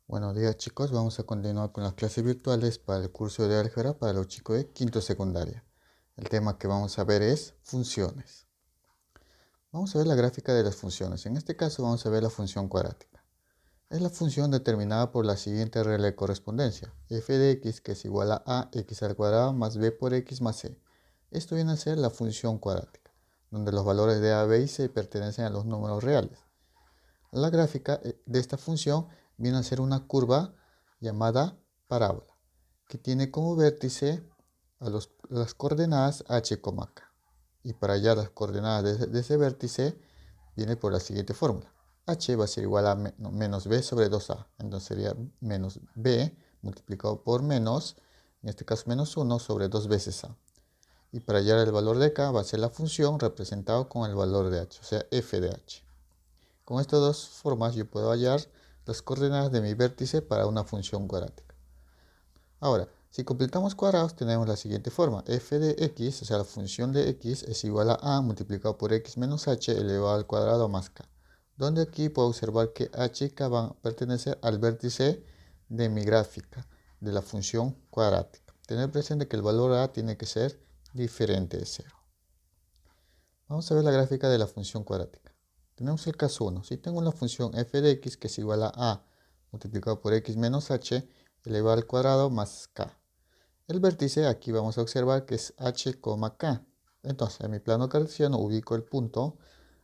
Buenos días chicos, vamos a continuar con las clases virtuales para el curso de álgebra para los chicos de quinto secundaria. El tema que vamos a ver es funciones. Vamos a ver la gráfica de las funciones. En este caso vamos a ver la función cuadrática. Es la función determinada por la siguiente regla de correspondencia. F de x que es igual a x al cuadrado más b por x más c. Esto viene a ser la función cuadrática, donde los valores de a, b y c pertenecen a los números reales. La gráfica de esta función viene a ser una curva llamada parábola, que tiene como vértice las coordenadas h, k. Y para hallar las coordenadas de ese vértice viene por la siguiente fórmula. H va a ser igual a menos b sobre 2a. Entonces sería menos b multiplicado por menos, en este caso menos 1 sobre 2 veces a. Y para hallar el valor de k va a ser la función representado con el valor de h, o sea f de h. Con estas dos formas yo puedo hallar las coordenadas de mi vértice para una función cuadrática. Ahora, si completamos cuadrados tenemos la siguiente forma. F de x, o sea la función de x, es igual a multiplicado por x menos h elevado al cuadrado más k. Donde aquí puedo observar que h y k van a pertenecer al vértice de mi gráfica de la función cuadrática. Tener presente que el valor a tiene que ser diferente de 0. Vamos a ver la gráfica de la función cuadrática. Tenemos el caso 1. Si tengo una función f de x que es igual a multiplicado por x menos h elevado al cuadrado más k. El vértice aquí vamos a observar que es h, k. Entonces en mi plano cartesiano ubico el punto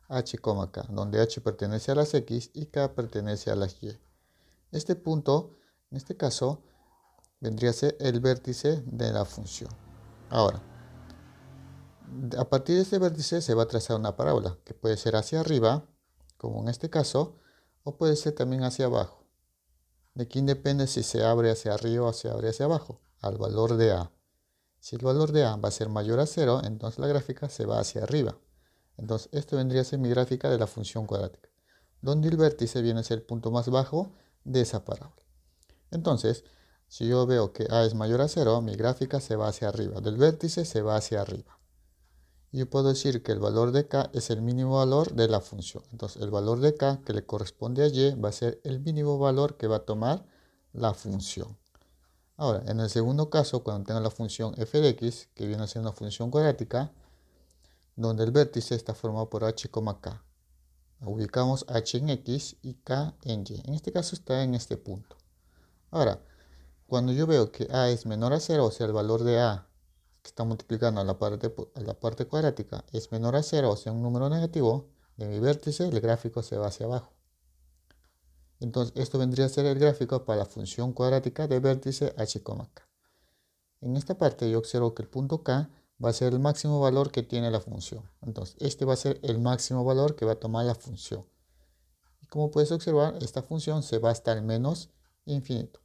h, k, donde h pertenece a las x y k pertenece a las y. Este punto, en este caso, vendría a ser el vértice de la función. Ahora, a partir de este vértice se va a trazar una parábola, que puede ser hacia arriba, como en este caso, o puede ser también hacia abajo. ¿De quién depende si se abre hacia arriba o se abre hacia abajo? Al valor de a. Si el valor de a va a ser mayor a 0, entonces la gráfica se va hacia arriba. Entonces esto vendría a ser mi gráfica de la función cuadrática, donde el vértice viene a ser el punto más bajo de esa parábola. Entonces, si yo veo que a es mayor a 0, mi gráfica se va hacia arriba, del vértice se va hacia arriba. Yo puedo decir que el valor de k es el mínimo valor de la función. Entonces el valor de k que le corresponde a y va a ser el mínimo valor que va a tomar la función. Ahora, en el segundo caso, cuando tenga la función f de x, que viene a ser una función cuadrática, donde el vértice está formado por h, k. Ubicamos h en x y k en y. En este caso está en este punto. Ahora, cuando yo veo que a es menor a 0, o sea, el valor de a que está multiplicando a la parte cuadrática es menor a 0, o sea, un número negativo, de mi vértice el gráfico se va hacia abajo. Entonces, esto vendría a ser el gráfico para la función cuadrática de vértice h, k. En esta parte yo observo que el punto k va a ser el máximo valor que tiene la función. Entonces, este va a ser el máximo valor que va a tomar la función. Y como puedes observar, esta función se va hasta el menos infinito.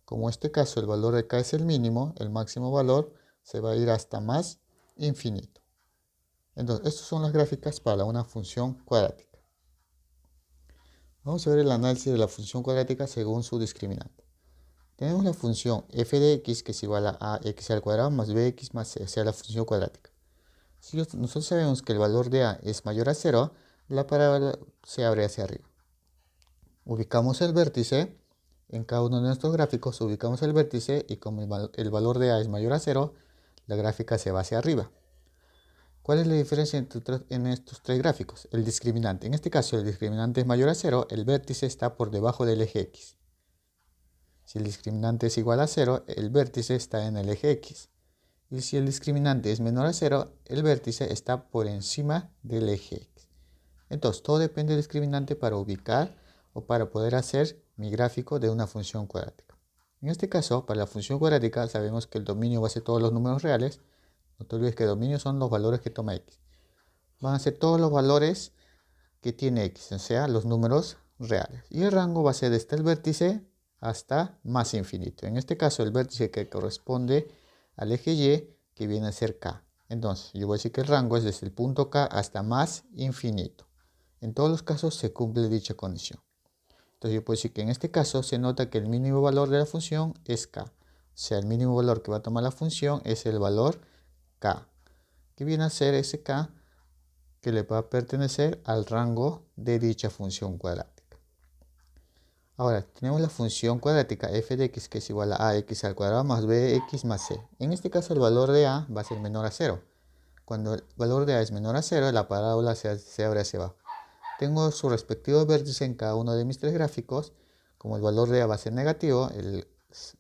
Como en este caso el valor de k es el mínimo, el máximo valor se va a ir hasta más infinito. Entonces, estas son las gráficas para una función cuadrática. Vamos a ver el análisis de la función cuadrática según su discriminante. Tenemos la función f de x que es igual a x al cuadrado más bx más c, o sea, la función cuadrática. Si nosotros sabemos que el valor de a es mayor a 0, la parábola se abre hacia arriba. Ubicamos el vértice, en cada uno de nuestros gráficos ubicamos el vértice y como el valor de a es mayor a 0, la gráfica se va hacia arriba. ¿Cuál es la diferencia en estos tres gráficos? El discriminante. En este caso el discriminante es mayor a 0, el vértice está por debajo del eje x. Si el discriminante es igual a 0, el vértice está en el eje x. Y si el discriminante es menor a 0, el vértice está por encima del eje x. Entonces, todo depende del discriminante para ubicar o para poder hacer mi gráfico de una función cuadrática. En este caso, para la función cuadrática, sabemos que el dominio va a ser todos los números reales. No te olvides que el dominio son los valores que toma x. Van a ser todos los valores que tiene x, o sea, los números reales. Y el rango va a ser desde el vértice hasta más infinito. En este caso, el vértice que corresponde al eje y, que viene a ser k. Entonces, yo voy a decir que el rango es desde el punto k hasta más infinito. En todos los casos se cumple dicha condición. Entonces, yo puedo decir que en este caso se nota que el mínimo valor de la función es k. O sea, el mínimo valor que va a tomar la función es el valor k, que viene a ser ese k que le va a pertenecer al rango de dicha función cuadrática. Ahora, tenemos la función cuadrática f de x que es igual a ax al cuadrado más bx más c. En este caso el valor de a va a ser menor a 0. Cuando el valor de a es menor a 0, la parábola se abre hacia abajo. Tengo su respectivo vértice en cada uno de mis tres gráficos. Como el valor de a va a ser negativo,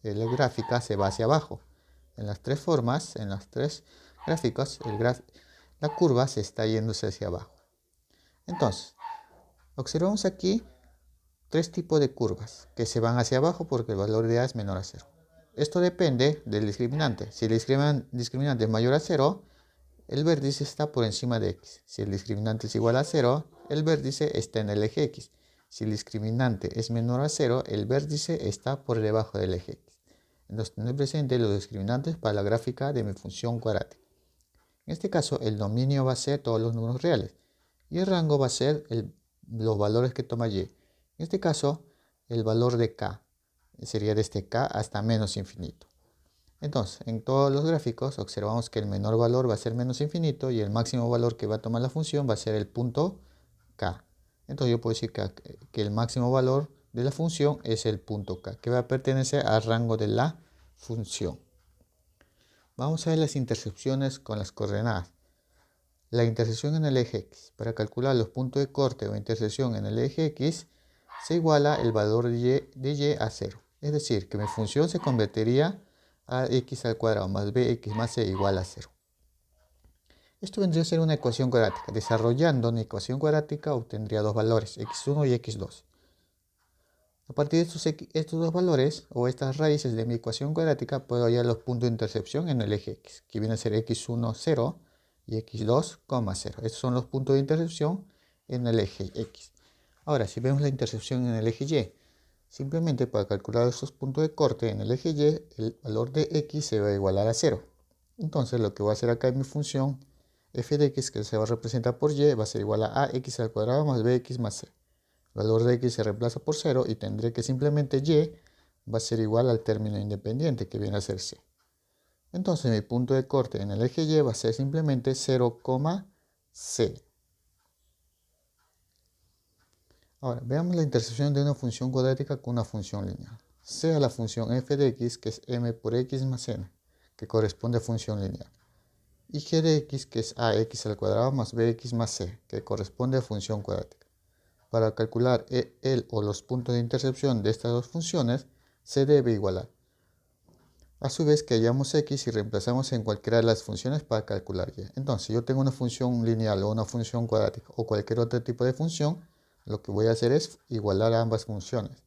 la gráfica se va hacia abajo. En las tres formas, en los tres gráficos, la curva se está yéndose hacia abajo. Entonces, observamos aquí tres tipos de curvas que se van hacia abajo porque el valor de a es menor a 0. Esto depende del discriminante. Si el discriminante es mayor a 0, el vértice está por encima de x. Si el discriminante es igual a 0, el vértice está en el eje x. Si el discriminante es menor a 0, el vértice está por debajo del eje x. Entonces, tener presente los discriminantes para la gráfica de mi función cuadrática. En este caso, el dominio va a ser todos los números reales y el rango va a ser los valores que toma y. En este caso, el valor de k sería desde k hasta menos infinito. Entonces, en todos los gráficos observamos que el menor valor va a ser menos infinito y el máximo valor que va a tomar la función va a ser el punto k. Entonces yo puedo decir que el máximo valor de la función es el punto k, que va a pertenecer al rango de la función. Vamos a ver las intersecciones con las coordenadas. La intersección en el eje x. Para calcular los puntos de corte o intersección en el eje x, se iguala el valor de y a 0. Es decir, que mi función se convertiría a x al cuadrado más bx más c igual a 0. Esto vendría a ser una ecuación cuadrática. Desarrollando una ecuación cuadrática obtendría dos valores, x1 y x2. A partir de estos dos valores o estas raíces de mi ecuación cuadrática puedo hallar los puntos de intersección en el eje x, que viene a ser x1, 0 y x2, 0. Estos son los puntos de intersección en el eje x. Ahora, si vemos la intersección en el eje y, simplemente para calcular esos puntos de corte en el eje y, el valor de x se va a igualar a 0. Entonces lo que voy a hacer acá en mi función f de x, que se va a representar por y, va a ser igual a ax al cuadrado más bx más c. El valor de x se reemplaza por 0 y tendré que simplemente y va a ser igual al término independiente, que viene a ser c. Entonces mi punto de corte en el eje y va a ser simplemente 0, c. Ahora, veamos la intersección de una función cuadrática con una función lineal. Sea la función f de x, que es m por x más n, que corresponde a función lineal. Y g de x, que es ax al cuadrado más bx más c, que corresponde a función cuadrática. Para calcular el o los puntos de intersección de estas dos funciones, se debe igualar. A su vez que hallamos x y reemplazamos en cualquiera de las funciones para calcular y. Entonces, si yo tengo una función lineal o una función cuadrática o cualquier otro tipo de función, lo que voy a hacer es igualar a ambas funciones.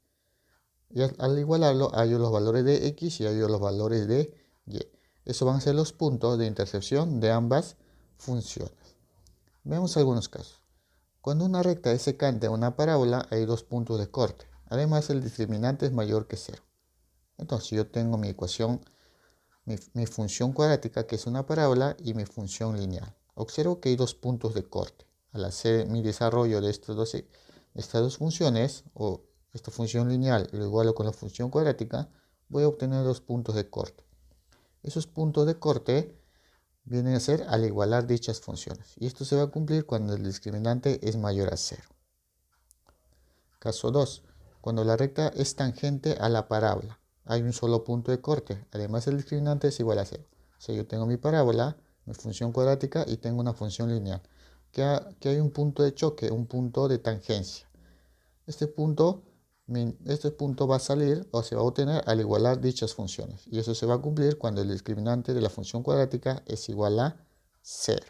Y al igualarlo, hallo los valores de x y hallo los valores de y. Esos van a ser los puntos de intersección de ambas funciones. Veamos algunos casos. Cuando una recta es secante a una parábola, hay dos puntos de corte. Además, el discriminante es mayor que 0. Entonces, yo tengo mi ecuación, mi función cuadrática, que es una parábola, y mi función lineal. Observo que hay dos puntos de corte. Al hacer mi desarrollo de estas dos funciones, o esta función lineal lo igualo con la función cuadrática, voy a obtener dos puntos de corte. Esos puntos de corte vienen a ser al igualar dichas funciones. Y esto se va a cumplir cuando el discriminante es mayor a 0. Caso 2. Cuando la recta es tangente a la parábola, hay un solo punto de corte. Además, el discriminante es igual a 0. O sea, yo tengo mi parábola, mi función cuadrática y tengo una función lineal. Que hay un punto de choque, un punto de tangencia. Este punto va a salir o se va a obtener al igualar dichas funciones. Y eso se va a cumplir cuando el discriminante de la función cuadrática es igual a 0.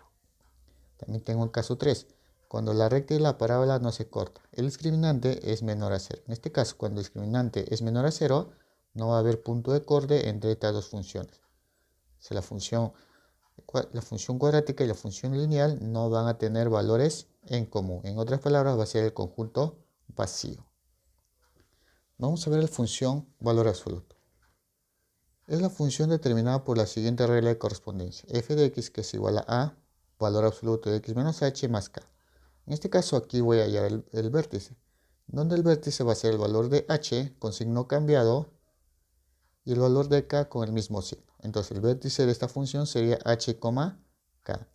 También tengo el caso 3. Cuando la recta y la parábola no se cortan, el discriminante es menor a 0. En este caso, cuando el discriminante es menor a 0, no va a haber punto de corte entre estas dos funciones. Si la función cuadrática y la función lineal no van a tener valores en común. En otras palabras, va a ser el conjunto vacío. Vamos a ver la función valor absoluto. Es la función determinada por la siguiente regla de correspondencia. F de x, que es igual a valor absoluto de x menos h más k. En este caso aquí voy a hallar el vértice, donde el vértice va a ser el valor de h con signo cambiado y el valor de k con el mismo signo. Entonces el vértice de esta función sería h, k.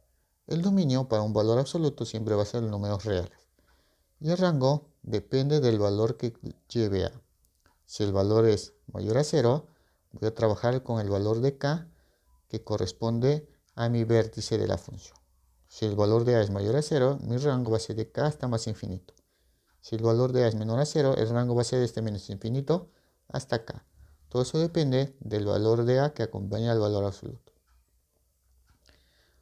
El dominio para un valor absoluto siempre va a ser los números reales. Y el rango depende del valor que lleve a. Si el valor es mayor a 0, voy a trabajar con el valor de k que corresponde a mi vértice de la función. Si el valor de a es mayor a 0, mi rango va a ser de k hasta más infinito. Si el valor de a es menor a 0, el rango va a ser desde menos infinito hasta k. Todo eso depende del valor de a que acompaña al valor absoluto.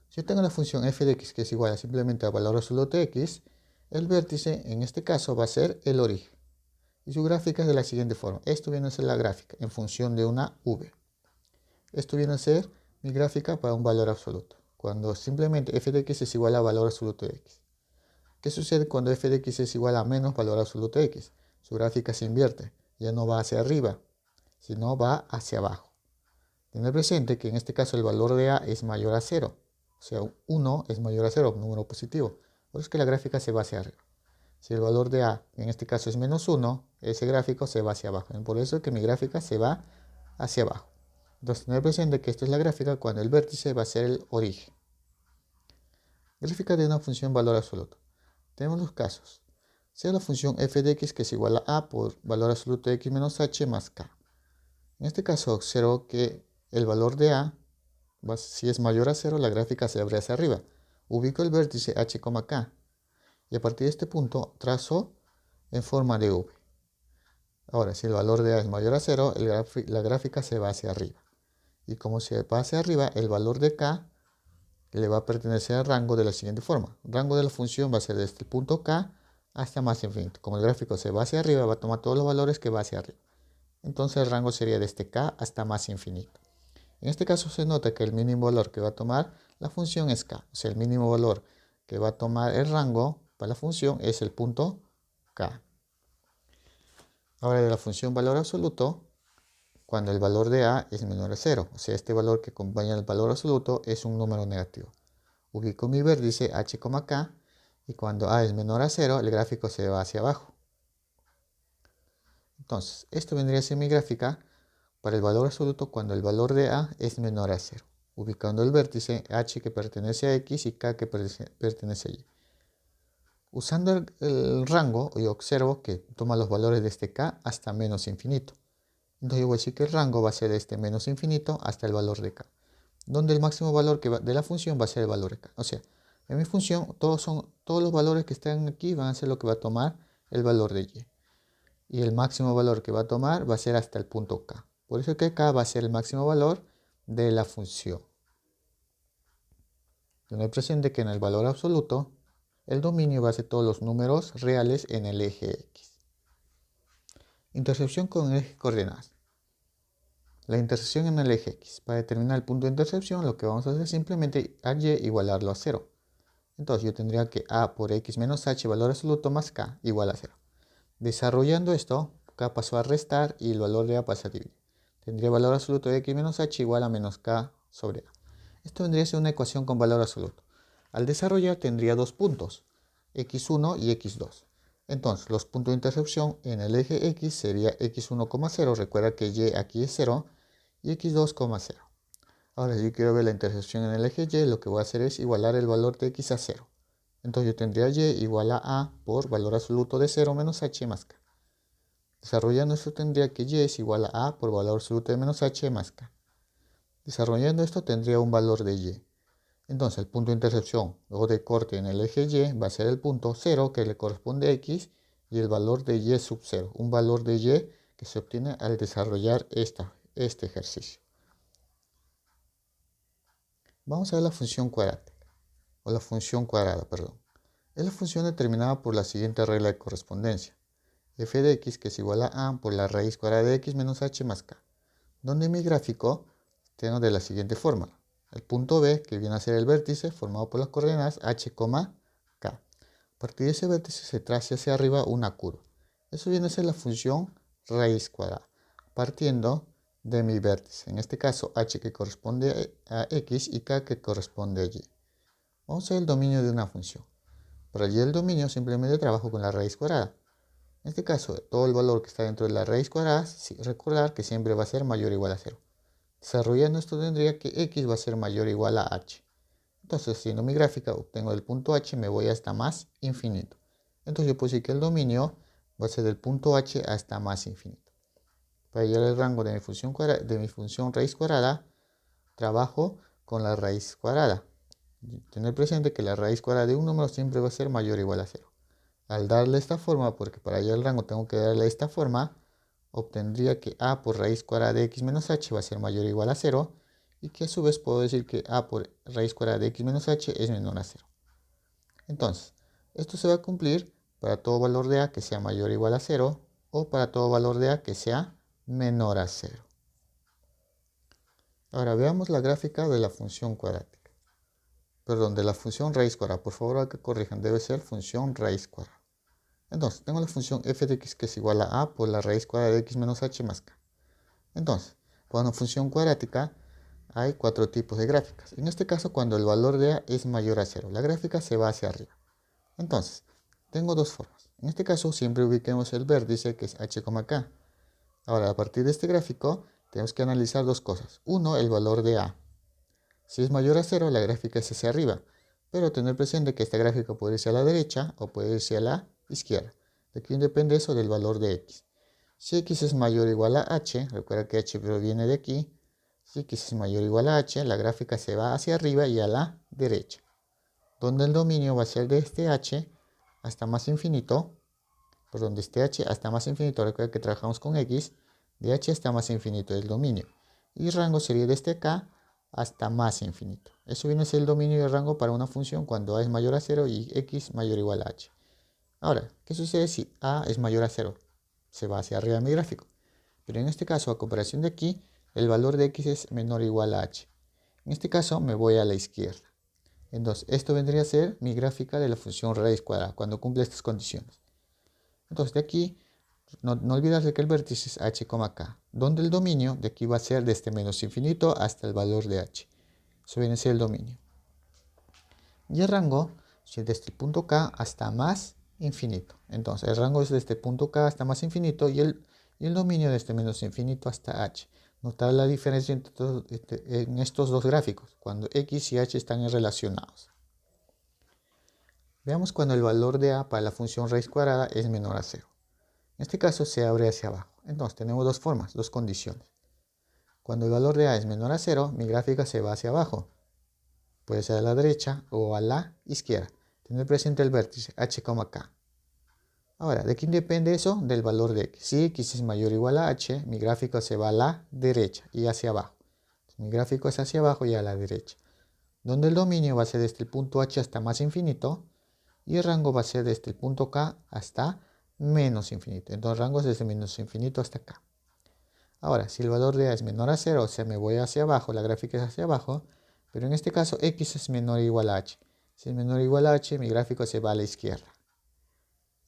Si yo tengo la función f de x que es igual a simplemente al valor absoluto de x, el vértice en este caso va a ser el origen. Y su gráfica es de la siguiente forma. Esto viene a ser la gráfica en función de una v. Esto viene a ser mi gráfica para un valor absoluto. Cuando simplemente f de x es igual a valor absoluto de x. ¿Qué sucede cuando f de x es igual a menos valor absoluto de x? Su gráfica se invierte. Ya no va hacia arriba, sino va hacia abajo. Tener presente que en este caso el valor de a es mayor a 0. O sea, 1 es mayor a 0, un número positivo. Por eso es que la gráfica se va hacia arriba. Si el valor de a en este caso es menos 1, ese gráfico se va hacia abajo. Por eso es que mi gráfica se va hacia abajo. Entonces, tener presente que esto es la gráfica cuando el vértice va a ser el origen. Gráfica de una función valor absoluto. Tenemos los casos. Sea la función f de x que es igual a por valor absoluto de x menos h más k. En este caso observo que el valor de a, si es mayor a 0, la gráfica se abre hacia arriba. Ubico el vértice h, k. Y a partir de este punto trazo en forma de v. Ahora, si el valor de a es mayor a 0, la gráfica se va hacia arriba. Y como se va hacia arriba, el valor de k le va a pertenecer al rango de la siguiente forma. El rango de la función va a ser desde el punto k hasta más infinito. Como el gráfico se va hacia arriba, va a tomar todos los valores que va hacia arriba. Entonces el rango sería desde k hasta más infinito. En este caso se nota que el mínimo valor que va a tomar la función es k. O sea, el mínimo valor que va a tomar el rango para la función es el punto k. Ahora de la función valor absoluto, cuando el valor de a es menor a 0. O sea, este valor que acompaña al valor absoluto es un número negativo. Ubico mi vértice h, k y cuando a es menor a 0, el gráfico se va hacia abajo. Entonces, esto vendría a ser mi gráfica para el valor absoluto cuando el valor de a es menor a 0, ubicando el vértice h que pertenece a x y k que pertenece a y. Usando el rango, yo observo que toma los valores desde k hasta menos infinito. Entonces yo voy a decir que el rango va a ser desde menos infinito hasta el valor de k, donde el máximo valor de la función va a ser el valor de k. O sea, en mi función todos los valores que están aquí van a ser lo que va a tomar el valor de y. Y el máximo valor que va a tomar va a ser hasta el punto k. Por eso que k va a ser el máximo valor de la función. Tener presente que en el valor absoluto, el dominio va a ser todos los números reales en el eje x. Intersección con el eje coordenadas. La intersección en el eje x. Para determinar el punto de intersección, lo que vamos a hacer es simplemente a y igualarlo a 0. Entonces yo tendría que a por x menos h, valor absoluto, más k igual a 0. Desarrollando esto, k pasó a restar y el valor de a pasa a dividir. Tendría valor absoluto de x menos h igual a menos k sobre a. Esto vendría a ser una ecuación con valor absoluto. Al desarrollar tendría dos puntos, x1 y x2. Entonces, los puntos de intersección en el eje x sería x1, 0, recuerda que y aquí es 0, y x2, 0. Ahora, si yo quiero ver la intersección en el eje y, lo que voy a hacer es igualar el valor de x a 0. Entonces yo tendría y igual a por valor absoluto de 0 menos h más k. Desarrollando esto tendría que y es igual a por valor absoluto de menos h más k. Desarrollando esto tendría un valor de y. Entonces el punto de intersección o de corte en el eje y va a ser el punto 0 que le corresponde a x y el valor de y sub 0. Un valor de y que se obtiene al desarrollar este ejercicio. Vamos a ver la función cuadrática, o la función cuadrada, perdón. Es la función determinada por la siguiente regla de correspondencia. F de x que es igual a por la raíz cuadrada de x menos h más k, donde mi gráfico tengo de la siguiente forma. El punto B, que viene a ser el vértice formado por las coordenadas h, k. A partir de ese vértice se traza hacia arriba una curva. Eso viene a ser la función raíz cuadrada, partiendo de mi vértice. En este caso, h que corresponde a x y k que corresponde a y. Vamos a ver el dominio de una función. Para hallar el dominio simplemente trabajo con la raíz cuadrada. En este caso, todo el valor que está dentro de la raíz cuadrada, recordar que siempre va a ser mayor o igual a 0. Desarrollando esto tendría que x va a ser mayor o igual a h. Entonces, haciendo mi gráfica, obtengo el punto h, me voy hasta más infinito. Entonces yo puedo decir que el dominio va a ser del punto h hasta más infinito. Para hallar el rango de mi función raíz cuadrada, trabajo con la raíz cuadrada. Tener presente que la raíz cuadrada de un número siempre va a ser mayor o igual a 0. Al darle esta forma, porque para hallar el rango tengo que darle esta forma, obtendría que a por raíz cuadrada de x menos h va a ser mayor o igual a 0, y que a su vez puedo decir que a por raíz cuadrada de x menos h es menor a 0. Entonces, esto se va a cumplir para todo valor de a que sea mayor o igual a 0, o para todo valor de a que sea menor a 0. Ahora veamos la gráfica de la función cuadrática. Perdón, de la función raíz cuadrada. Por favor, que corrijan, debe ser función raíz cuadrada. Entonces, tengo la función f de x que es igual a por la raíz cuadrada de x menos h más k. Entonces, para una función cuadrática hay 4 tipos de gráficas. En este caso, cuando el valor de a es mayor a 0, la gráfica se va hacia arriba. Entonces, tengo dos formas. En este caso, siempre ubiquemos el vértice que es h, k. Ahora, a partir de este gráfico, tenemos que analizar dos cosas. Uno, el valor de a. Si es mayor a 0, la gráfica es hacia arriba. Pero tener presente que esta gráfica puede irse a la derecha o puede irse a la izquierda. ¿De quién depende eso? Del valor de x. Si x es mayor o igual a h, recuerda que h proviene de aquí. Si x es mayor o igual a h, la gráfica se va hacia arriba y a la derecha. Donde el dominio va a ser de este h hasta más infinito. Perdón, de este h hasta más infinito. Recuerda que trabajamos con x. De h hasta más infinito es el dominio. Y rango sería de este k hasta más infinito. Eso viene a ser el dominio y el rango para una función cuando a es mayor a 0 y x mayor o igual a h. Ahora, ¿qué sucede si a es mayor a 0? Se va hacia arriba mi gráfico. Pero en este caso, a comparación de aquí, el valor de x es menor o igual a h. En este caso, me voy a la izquierda. Entonces, esto vendría a ser mi gráfica de la función raíz cuadrada cuando cumple estas condiciones. Entonces, de aquí, no olvidarse que el vértice es h, k, donde el dominio de aquí va a ser desde menos infinito hasta el valor de h. Eso viene a ser el dominio. Y el rango es desde el punto K hasta más infinito. Entonces el rango es desde el punto K hasta más infinito y el dominio desde menos infinito hasta h. Notar la diferencia en estos dos gráficos, cuando x y h están relacionados. Veamos cuando el valor de a para la función raíz cuadrada es menor a 0. En este caso se abre hacia abajo. Entonces tenemos dos formas, dos condiciones. Cuando el valor de a es menor a 0, mi gráfica se va hacia abajo. Puede ser a la derecha o a la izquierda. Tener presente el vértice h, k. Ahora, ¿de quién depende eso? Del valor de x. Si x es mayor o igual a h, mi gráfico se va a la derecha y hacia abajo. Entonces, mi gráfico es hacia abajo y a la derecha. Donde el dominio va a ser desde el punto h hasta más infinito y el rango va a ser desde el punto k hasta menos infinito. Entonces el rango es desde menos infinito hasta k. Ahora, si el valor de a es menor a 0, o sea, me voy hacia abajo, la gráfica es hacia abajo, pero en este caso x es menor o igual a h. Si es menor o igual a h, mi gráfico se va a la izquierda.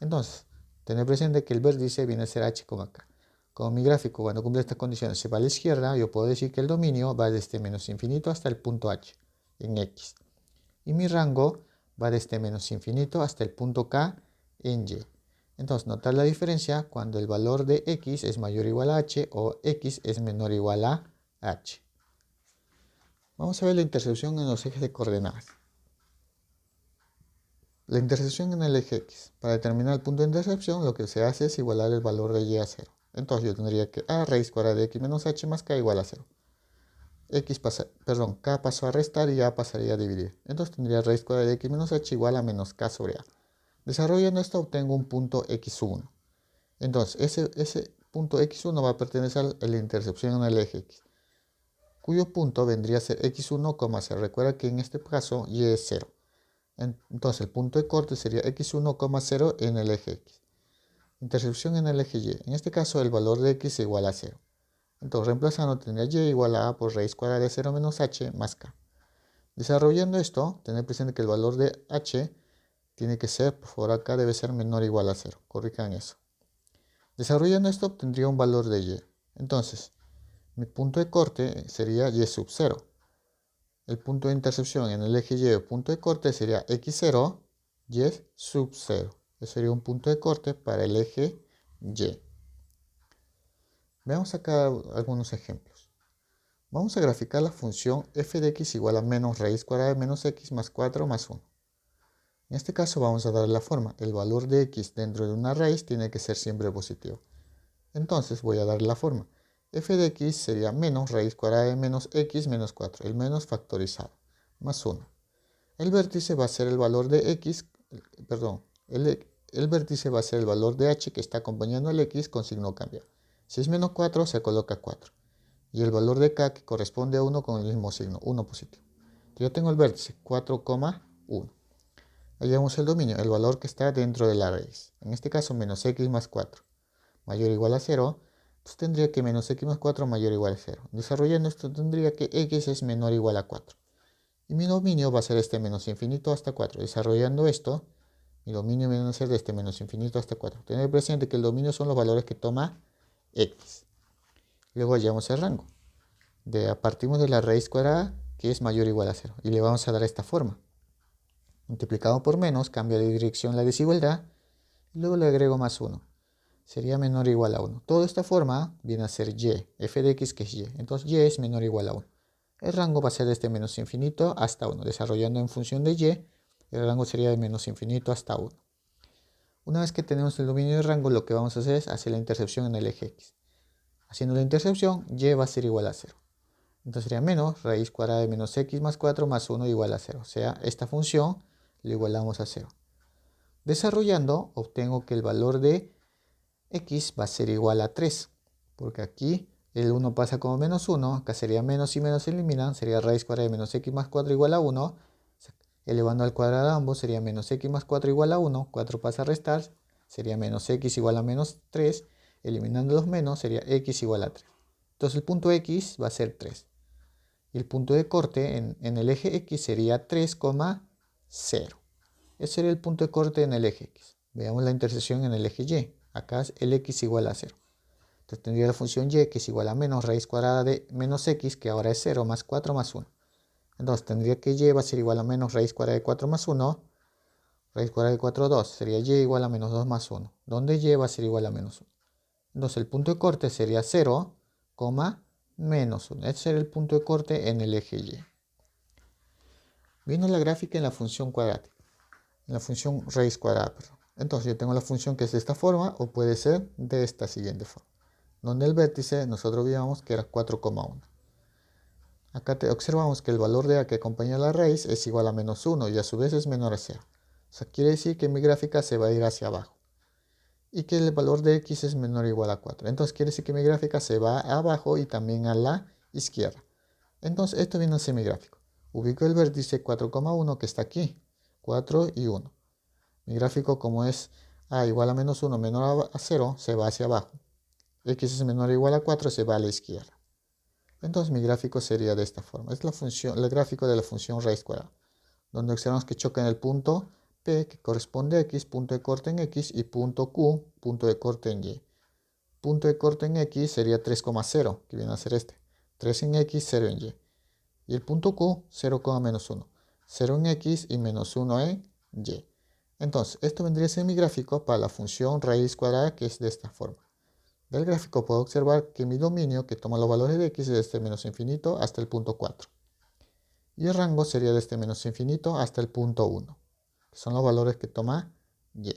Entonces, tener presente que el vértice viene a ser h, k. Como mi gráfico cuando cumple estas condiciones se va a la izquierda, yo puedo decir que el dominio va desde menos infinito hasta el punto h en x. Y mi rango va desde menos infinito hasta el punto k en y. Entonces, notar la diferencia cuando el valor de x es mayor o igual a h o x es menor o igual a h. Vamos a ver la intersección en los ejes de coordenadas. La intersección en el eje x. Para determinar el punto de intersección, lo que se hace es igualar el valor de y a 0. Entonces yo tendría que a raíz cuadrada de x menos h más k igual a 0. K pasó a restar y a pasaría a dividir. Entonces tendría raíz cuadrada de x menos h igual a menos k sobre a. Desarrollando esto obtengo un punto x1. Entonces ese punto x1 va a pertenecer a la intersección en el eje x, cuyo punto vendría a ser x1, 0. Recuerda que en este caso y es 0. Entonces el punto de corte sería x1, 0 en el eje x. Intersección en el eje y. En este caso el valor de x es igual a 0. Entonces reemplazando tendría y igual a por raíz cuadrada de 0 menos h más k. Desarrollando esto, tener presente que el valor de h tiene que ser, por favor acá debe ser menor o igual a 0. Corrijan eso. Desarrollando esto obtendría un valor de y. Entonces, mi punto de corte sería y sub 0. El punto de intersección en el eje y o punto de corte sería x0, y sub 0. Ese sería un punto de corte para el eje y. Veamos acá algunos ejemplos. Vamos a graficar la función f de x igual a menos raíz cuadrada de menos x más 4 más 1. En este caso vamos a darle la forma. El valor de x dentro de una raíz tiene que ser siempre positivo. Entonces voy a dar la forma. F de x sería menos raíz cuadrada de menos x menos 4, el menos factorizado, más 1. El vértice va a ser el valor de x, perdón, el vértice va a ser el valor de h que está acompañando al x con signo cambiado. Si es menos 4, se coloca 4. Y el valor de k que corresponde a 1 con el mismo signo, 1 positivo. Yo tengo el vértice 4,1. Hallamos el dominio, el valor que está dentro de la raíz. En este caso, menos x más 4 mayor o igual a 0. Entonces tendría que menos x más 4 mayor o igual a 0. Desarrollando esto tendría que x es menor o igual a 4. Y mi dominio va a ser este menos infinito hasta 4. Desarrollando esto, mi dominio viene a ser de este menos infinito hasta 4. Tener presente que el dominio son los valores que toma x. Luego hallamos el rango. Partimos de la raíz cuadrada que es mayor o igual a 0. Y le vamos a dar esta forma. Multiplicado por menos, cambia de dirección la desigualdad. Y luego le agrego más 1. Sería menor o igual a 1. Toda esta forma viene a ser y. F de x que es y. Entonces y es menor o igual a 1. El rango va a ser desde menos infinito hasta 1. Desarrollando en función de y, el rango sería de menos infinito hasta 1. Una vez que tenemos el dominio de rango, lo que vamos a hacer es hacer la intercepción en el eje x. Haciendo la intercepción, y va a ser igual a 0. Entonces sería menos raíz cuadrada de menos x más 4 más 1 igual a 0. O sea, esta función lo igualamos a 0. Desarrollando, obtengo que el valor de x va a ser igual a 3. Porque aquí el 1 pasa como menos 1. Acá sería menos y menos se eliminan. Sería raíz cuadrada de menos x más 4 igual a 1. Elevando al cuadrado ambos sería menos x más 4 igual a 1. 4 pasa a restar. Sería menos x igual a menos 3. Eliminando los menos sería x igual a 3. Entonces el punto x va a ser 3. Y el punto de corte en el eje x sería 3,0. Ese sería el punto de corte en el eje x. Veamos la intersección en el eje y. Acá es el x igual a 0. Entonces tendría la función y que es igual a menos raíz cuadrada de menos x, que ahora es 0, más 4 más 1. Entonces tendría que y va a ser igual a menos raíz cuadrada de 4 más 1. Raíz cuadrada de 4, 2. Sería y igual a menos 2 más 1. Donde y va a ser igual a menos 1. Entonces el punto de corte sería 0, menos 1. Ese sería el punto de corte en el eje y. Viendo la gráfica en la función cuadrática. En la función raíz cuadrada, perdón. Entonces yo tengo la función que es de esta forma o puede ser de esta siguiente forma. Donde el vértice nosotros vimos que era 4,1. Acá observamos que el valor de a que acompaña la raíz es igual a menos 1 y a su vez es menor a 0. O sea, quiere decir que mi gráfica se va a ir hacia abajo. Y que el valor de x es menor o igual a 4. Entonces quiere decir que mi gráfica se va abajo y también a la izquierda. Entonces esto viene a ser mi gráfico. Ubico el vértice 4,1 que está aquí. 4 y 1. Mi gráfico, como es a igual a menos 1 menor a 0, se va hacia abajo. X es menor o igual a 4, se va a la izquierda. Entonces mi gráfico sería de esta forma. Es el gráfico de la función raíz cuadrada, donde observamos que choca en el punto P, que corresponde a X, punto de corte en X, y punto Q, punto de corte en Y. Punto de corte en X sería 3,0, que viene a ser este. 3 en X, 0 en Y. Y el punto Q, 0, menos 1. 0 en X y menos 1 en Y. Entonces, esto vendría a ser mi gráfico para la función raíz cuadrada, que es de esta forma. Del gráfico puedo observar que mi dominio, que toma los valores de x, es desde menos infinito hasta el punto 4. Y el rango sería desde menos infinito hasta el punto 1, que son los valores que toma y.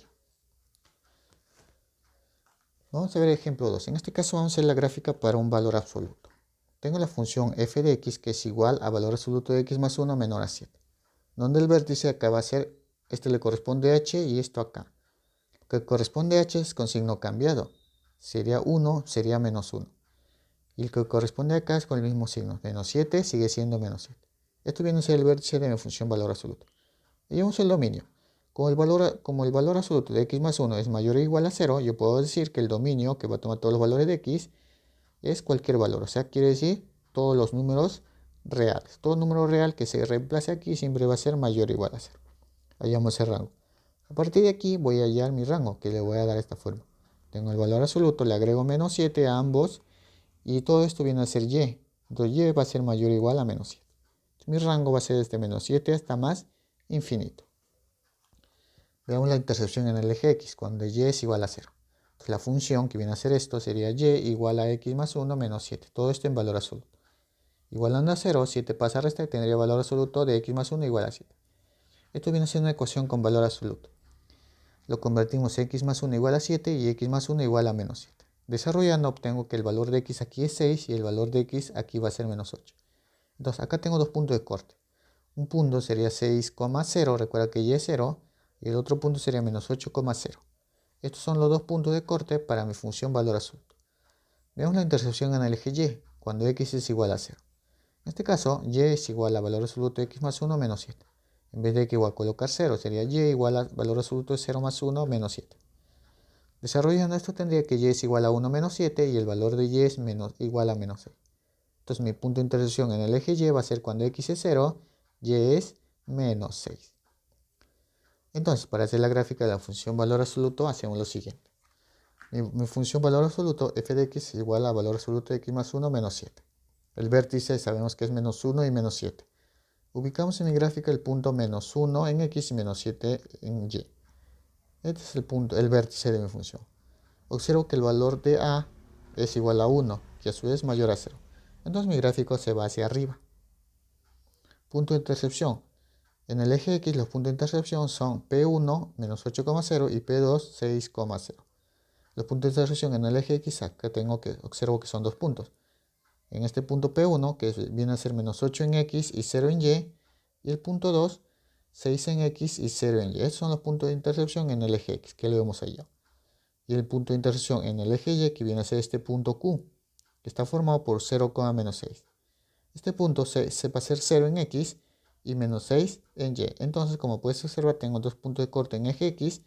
Vamos a ver el ejemplo 2. En este caso vamos a hacer la gráfica para un valor absoluto. Tengo la función f de x que es igual a valor absoluto de x más 1 menor a 7. Donde el vértice acá va a ser, este le corresponde a h y esto acá. Lo que corresponde a h es con signo cambiado. Sería 1, sería menos 1. Y el que corresponde acá es con el mismo signo. Menos 7 sigue siendo menos 7. Esto viene a ser el vértice de mi función valor absoluto. Y vamos al dominio. Como el valor absoluto de x más 1 es mayor o igual a 0, yo puedo decir que el dominio, que va a tomar todos los valores de x, es cualquier valor. O sea, quiere decir todos los números reales. Todo número real que se reemplace aquí siempre va a ser mayor o igual a 0. Hallamos el rango. A partir de aquí voy a hallar mi rango, que le voy a dar esta forma. Tengo el valor absoluto, le agrego menos 7 a ambos, y todo esto viene a ser y. Entonces y va a ser mayor o igual a menos 7. Entonces, mi rango va a ser desde menos 7 hasta más infinito. Veamos la intercepción en el eje x, cuando y es igual a 0. Entonces, la función que viene a ser esto sería y igual a x más 1 menos 7. Todo esto en valor absoluto. Igualando a 0, 7 pasa a restar y tendría valor absoluto de x más 1 igual a 7. Esto viene a ser una ecuación con valor absoluto. Lo convertimos en x más 1 igual a 7 y x más 1 igual a menos 7. Desarrollando obtengo que el valor de x aquí es 6 y el valor de x aquí va a ser menos 8. Entonces acá tengo dos puntos de corte. Un punto sería 6,0, recuerda que y es 0, y el otro punto sería menos 8,0. Estos son los dos puntos de corte para mi función valor absoluto. Veamos la intersección en el eje y, cuando x es igual a 0. En este caso, y es igual a valor absoluto de x más 1 menos 7. En vez de x igual a colocar 0, sería y igual a valor absoluto de 0 más 1 menos 7. Desarrollando esto tendría que y es igual a 1 menos 7 y el valor de y es igual a menos 6. Entonces mi punto de intersección en el eje y va a ser cuando x es 0, y es menos 6. Entonces, para hacer la gráfica de la función valor absoluto, hacemos lo siguiente. Mi función valor absoluto, f de x es igual a valor absoluto de x más 1 menos 7. El vértice sabemos que es menos 1 y menos 7. Ubicamos en mi gráfica el punto menos 1 en x y menos 7 en y. Este es el vértice de mi función. Observo que el valor de a es igual a 1, que a su vez es mayor a 0. Entonces mi gráfico se va hacia arriba. Punto de intersección. En el eje X los puntos de intersección son P1 menos 8,0 y P2 6,0. Los puntos de intersección en el eje X acá observo que son dos puntos. En este punto P1 que viene a ser menos 8 en X y 0 en Y, y el punto 2 6 en X y 0 en Y. Estos son los puntos de intersección en el eje X que lo vemos allá. Y el punto de intersección en el eje Y que viene a ser este punto Q, que está formado por 0,6. Este punto se va a ser 0 en X y menos 6 en Y. Entonces, como puedes observar, tengo dos puntos de corte en eje X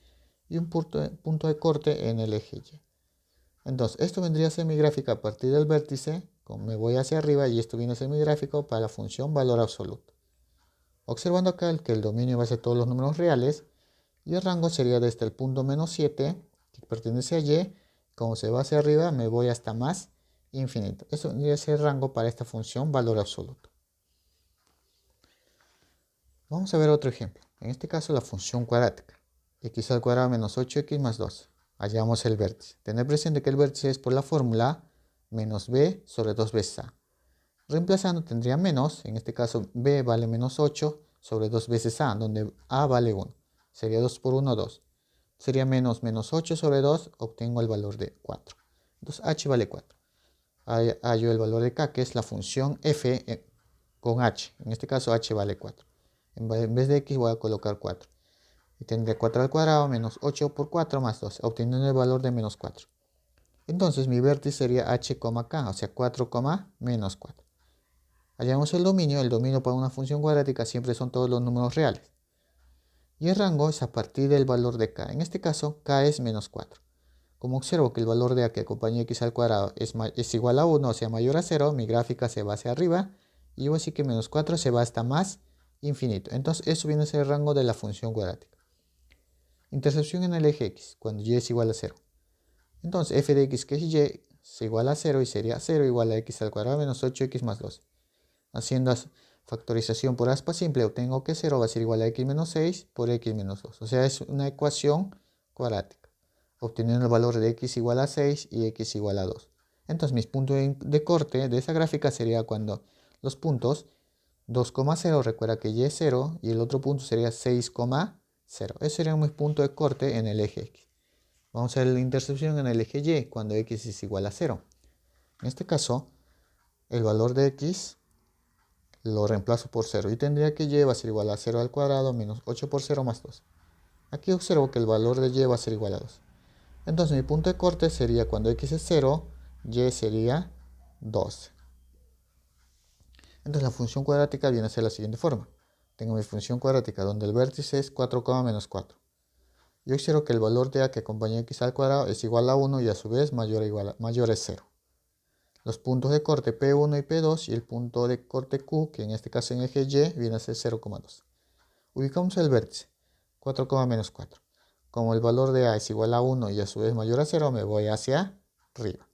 y un punto de corte en el eje Y. Entonces, esto vendría a ser mi gráfica a partir del vértice, como me voy hacia arriba, y esto viene a ser mi gráfico para la función valor absoluto. Observando acá que el dominio va a ser todos los números reales, y el rango sería desde el punto menos 7, que pertenece a Y, como se va hacia arriba, me voy hasta más infinito. Eso vendría a ser el rango para esta función valor absoluto. Vamos a ver otro ejemplo. En este caso la función cuadrática. X al cuadrado menos 8x más 2. Hallamos el vértice. Tener presente que el vértice es por la fórmula menos b sobre 2 veces a. Reemplazando tendría menos, en este caso b vale menos 8 sobre 2 veces a, donde a vale 1. Sería 2 por 1, 2. Sería menos 8 sobre 2, obtengo el valor de 4. Entonces h vale 4. Hallo el valor de k, que es la función f con h. En este caso h vale 4. En vez de x voy a colocar 4. Y tendré 4 al cuadrado menos 8 por 4 más 2, obteniendo el valor de menos 4. Entonces mi vértice sería h, k, o sea 4, menos 4. Hallamos el dominio para una función cuadrática siempre son todos los números reales. Y el rango es a partir del valor de k. En este caso, k es menos 4. Como observo que el valor de a que acompaña x al cuadrado es igual a 1, o sea mayor a 0, mi gráfica se va hacia arriba. Y voy a decir que menos 4 se va hasta más infinito. Entonces eso viene a ser el rango de la función cuadrática. Intersección en el eje x, cuando y es igual a 0. Entonces f de x, que es y, es igual a 0 y sería 0 igual a x al cuadrado menos 8x más 2. Haciendo factorización por aspa simple, obtengo que 0 va a ser igual a x menos 6 por x menos 2. O sea, es una ecuación cuadrática, obteniendo el valor de x igual a 6 y x igual a 2. Entonces mis puntos de corte de esa gráfica sería cuando los puntos 2,0, recuerda que y es 0, y el otro punto sería 6,0. Ese sería mi punto de corte en el eje x. Vamos a ver la intersección en el eje y, cuando x es igual a 0. En este caso, el valor de x lo reemplazo por 0 y tendría que y va a ser igual a 0 al cuadrado menos 8 por 0 más 2. Aquí observo que el valor de y va a ser igual a 2. Entonces mi punto de corte sería cuando x es 0, y sería 12. Entonces la función cuadrática viene a ser la siguiente forma. Tengo mi función cuadrática donde el vértice es 4, menos 4. Yo observo que el valor de a que acompaña x al cuadrado es igual a 1 y a su vez mayor es 0. Los puntos de corte P1 y P2 y el punto de corte Q, que en este caso en eje Y, viene a ser 0,2. Ubicamos el vértice, 4, menos 4. Como el valor de a es igual a 1 y a su vez mayor a 0, me voy hacia arriba.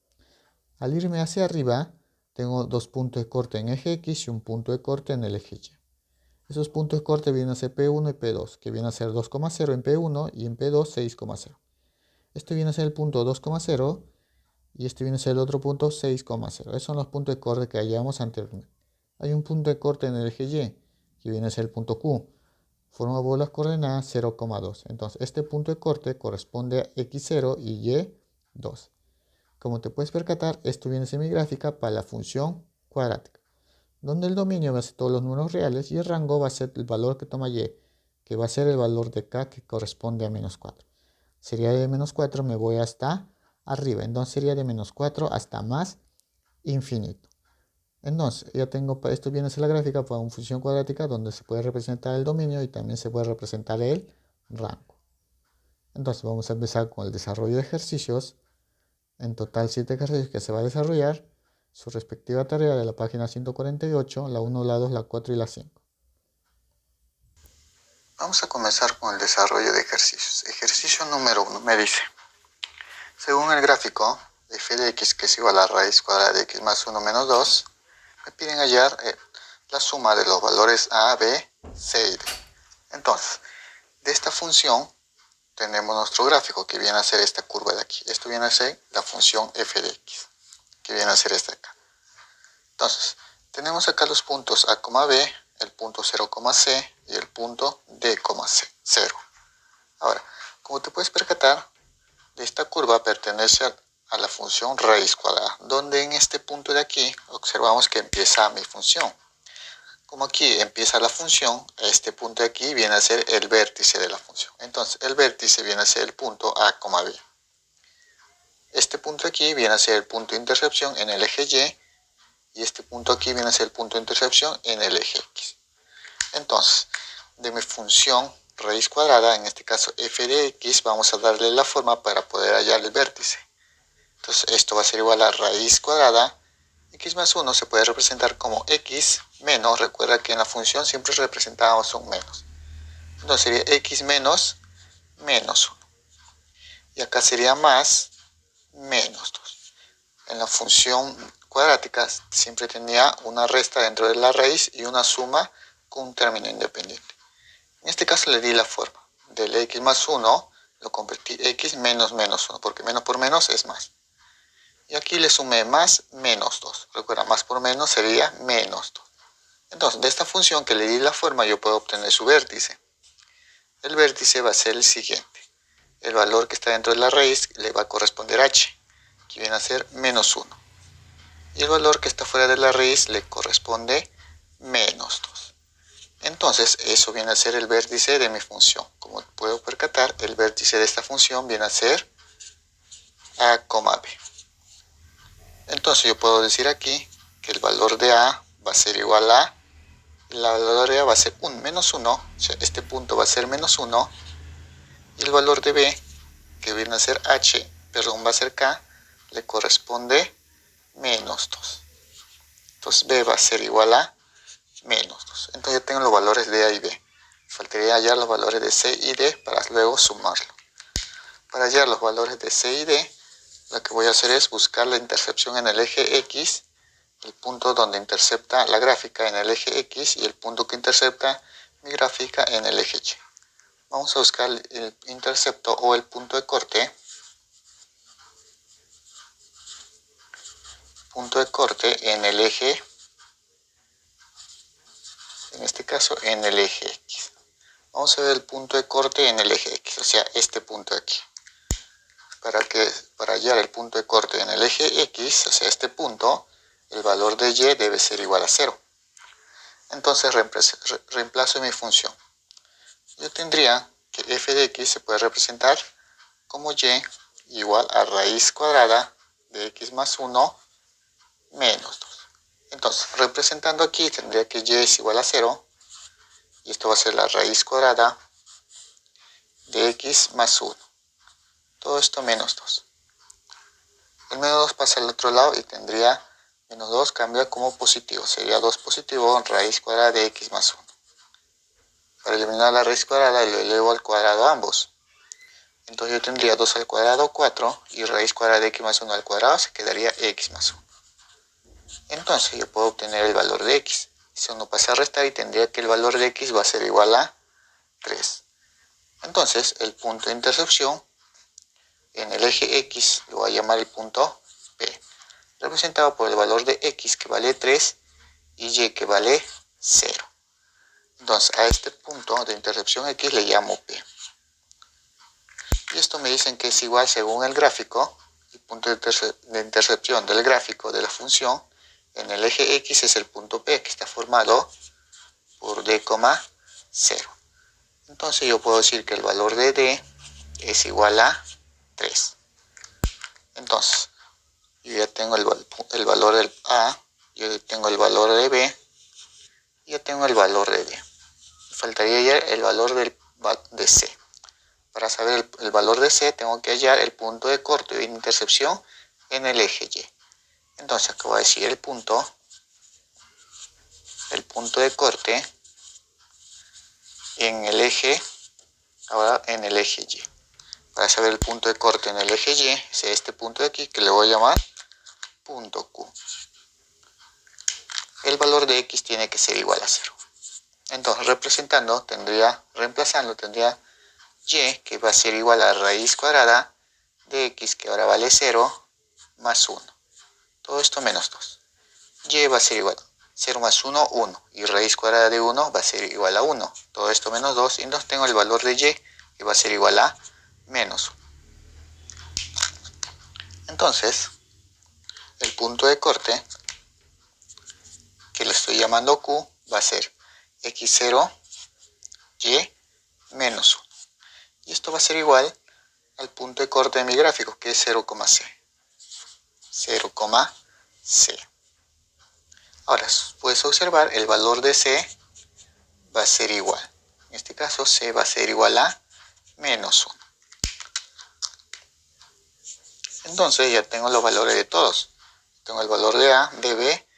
Al irme hacia arriba, tengo dos puntos de corte en eje X y un punto de corte en el eje Y. Esos puntos de corte vienen a ser P1 y P2, que vienen a ser 2,0 en P1 y en P2 6,0. Este viene a ser el punto 2,0 y este viene a ser el otro punto 6,0. Esos son los puntos de corte que hallamos anteriormente. Hay un punto de corte en el eje Y, que viene a ser el punto Q, formado por las coordenadas 0,2. Entonces este punto de corte corresponde a x0 y y2. Como te puedes percatar, esto viene a ser mi gráfica para la función cuadrática, donde el dominio va a ser todos los números reales y el rango va a ser el valor que toma y, que va a ser el valor de k que corresponde a -4. Sería de -4, me voy hasta arriba, entonces sería de -4 hasta más infinito. Entonces, ya tengo, esto viene a ser la gráfica para una función cuadrática donde se puede representar el dominio y también se puede representar el rango. Entonces, vamos a empezar con el desarrollo de ejercicios. En total 7 ejercicios que se va a desarrollar. Su respectiva tarea de la página 148, la 1, la 2, la 4 y la 5. Vamos a comenzar con el desarrollo de ejercicios. Ejercicio número 1 me dice, según el gráfico de f de x, que es igual a la raíz cuadrada de x más 1 menos 2, me piden hallar la suma de los valores a, b, c y d. Entonces, de esta función tenemos nuestro gráfico que viene a ser esta curva de aquí. Esto viene a ser la función f de x, que viene a ser esta de acá. Entonces, tenemos acá los puntos a, b, el punto 0, c y el punto d, c, 0. Ahora, como te puedes percatar, de esta curva pertenece a la función raíz cuadrada, donde en este punto de aquí observamos que empieza mi función. Como aquí empieza la función, este punto de aquí viene a ser el vértice de la función. Entonces, el vértice viene a ser el punto a, b. Este punto de aquí viene a ser el punto de intercepción en el eje y este punto aquí viene a ser el punto de intercepción en el eje x. Entonces, de mi función raíz cuadrada, en este caso f de x, vamos a darle la forma para poder hallar el vértice. Entonces, esto va a ser igual a raíz cuadrada. X más 1 se puede representar como x menos, recuerda que en la función siempre representábamos un menos. Entonces sería x menos menos 1. Y acá sería más menos 2. En la función cuadrática siempre tenía una resta dentro de la raíz y una suma con un término independiente. En este caso le di la forma. Del x más 1 lo convertí x menos menos 1, porque menos por menos es más. Y aquí le sumé más menos 2. Recuerda, más por menos sería menos 2. Entonces, de esta función que le di la forma, yo puedo obtener su vértice. El vértice va a ser el siguiente. El valor que está dentro de la raíz le va a corresponder h, que viene a ser menos 1. Y el valor que está fuera de la raíz le corresponde menos 2. Entonces, eso viene a ser el vértice de mi función. Como puedo percatar, el vértice de esta función viene a ser a, b. Entonces yo puedo decir aquí que el valor de a va a ser igual a, la valor de a va a ser menos 1, o sea, este punto va a ser menos 1, y el valor de b, que viene a ser h, perdón, va a ser k, le corresponde menos 2. Entonces b va a ser igual a menos 2. Entonces ya tengo los valores de a y b. Faltaría hallar los valores de c y d para luego sumarlo. Para hallar los valores de c y d, lo que voy a hacer es buscar la intercepción en el eje x, el punto donde intercepta la gráfica en el eje x y el punto que intercepta mi gráfica en el eje y. Vamos a buscar el intercepto o el punto de corte. Punto de corte en el eje, en este caso en el eje x. Vamos a ver el punto de corte en el eje x, o sea, este punto de aquí. Para hallar el punto de corte en el eje x, o sea, este punto, el valor de y debe ser igual a 0. Entonces reemplazo mi función. Yo tendría que f de x se puede representar como y igual a raíz cuadrada de x más 1 menos 2. Entonces, representando aquí, tendría que y es igual a 0. Y esto va a ser la raíz cuadrada de x más 1. Todo esto menos 2. El menos 2 pasa al otro lado y tendría menos 2 cambia como positivo. Sería 2 positivo raíz cuadrada de x más 1. Para eliminar la raíz cuadrada lo elevo al cuadrado a ambos. Entonces yo tendría 2 al cuadrado 4 y raíz cuadrada de x más 1 al cuadrado se quedaría x más 1. Entonces yo puedo obtener el valor de x. Si uno pasa a restar y tendría que el valor de x va a ser igual a 3. Entonces el punto de intercepción en el eje x lo voy a llamar el punto P, representado por el valor de x que vale 3 y y que vale 0. Entonces a este punto de intercepción x le llamo P. Y esto me dicen que es igual, según el gráfico, el punto de intercepción del gráfico de la función en el eje X es el punto P, que está formado por D, 0. Entonces yo puedo decir que el valor de D es igual a 3. Entonces, yo ya tengo el valor del A, yo ya tengo el valor de B, y ya tengo el valor de D. Me faltaría hallar el valor de C. Para saber el valor de C, tengo que hallar el punto de corte y de intercepción en el eje Y. Entonces, acá voy a decir el punto de corte en el eje, ahora en el eje Y. Para saber el punto de corte en el eje Y, es este punto de aquí, que le voy a llamar punto Q. El valor de X tiene que ser igual a 0. Entonces, reemplazando, tendría Y, que va a ser igual a raíz cuadrada de X, que ahora vale 0, más 1. Todo esto menos 2. Y va a ser igual a 0 más 1, 1. Y raíz cuadrada de 1 va a ser igual a 1. Todo esto menos 2. Y entonces tengo el valor de Y, que va a ser igual a menos 1. Entonces, el punto de corte, que lo estoy llamando Q, va a ser X0, Y, menos 1. Y esto va a ser igual al punto de corte de mi gráfico, que es 0,C. 0,C. Ahora, puedes observar, el valor de C va a ser igual. En este caso, C va a ser igual a menos 1. Entonces, ya tengo los valores de todos. Tengo el valor de A, de B,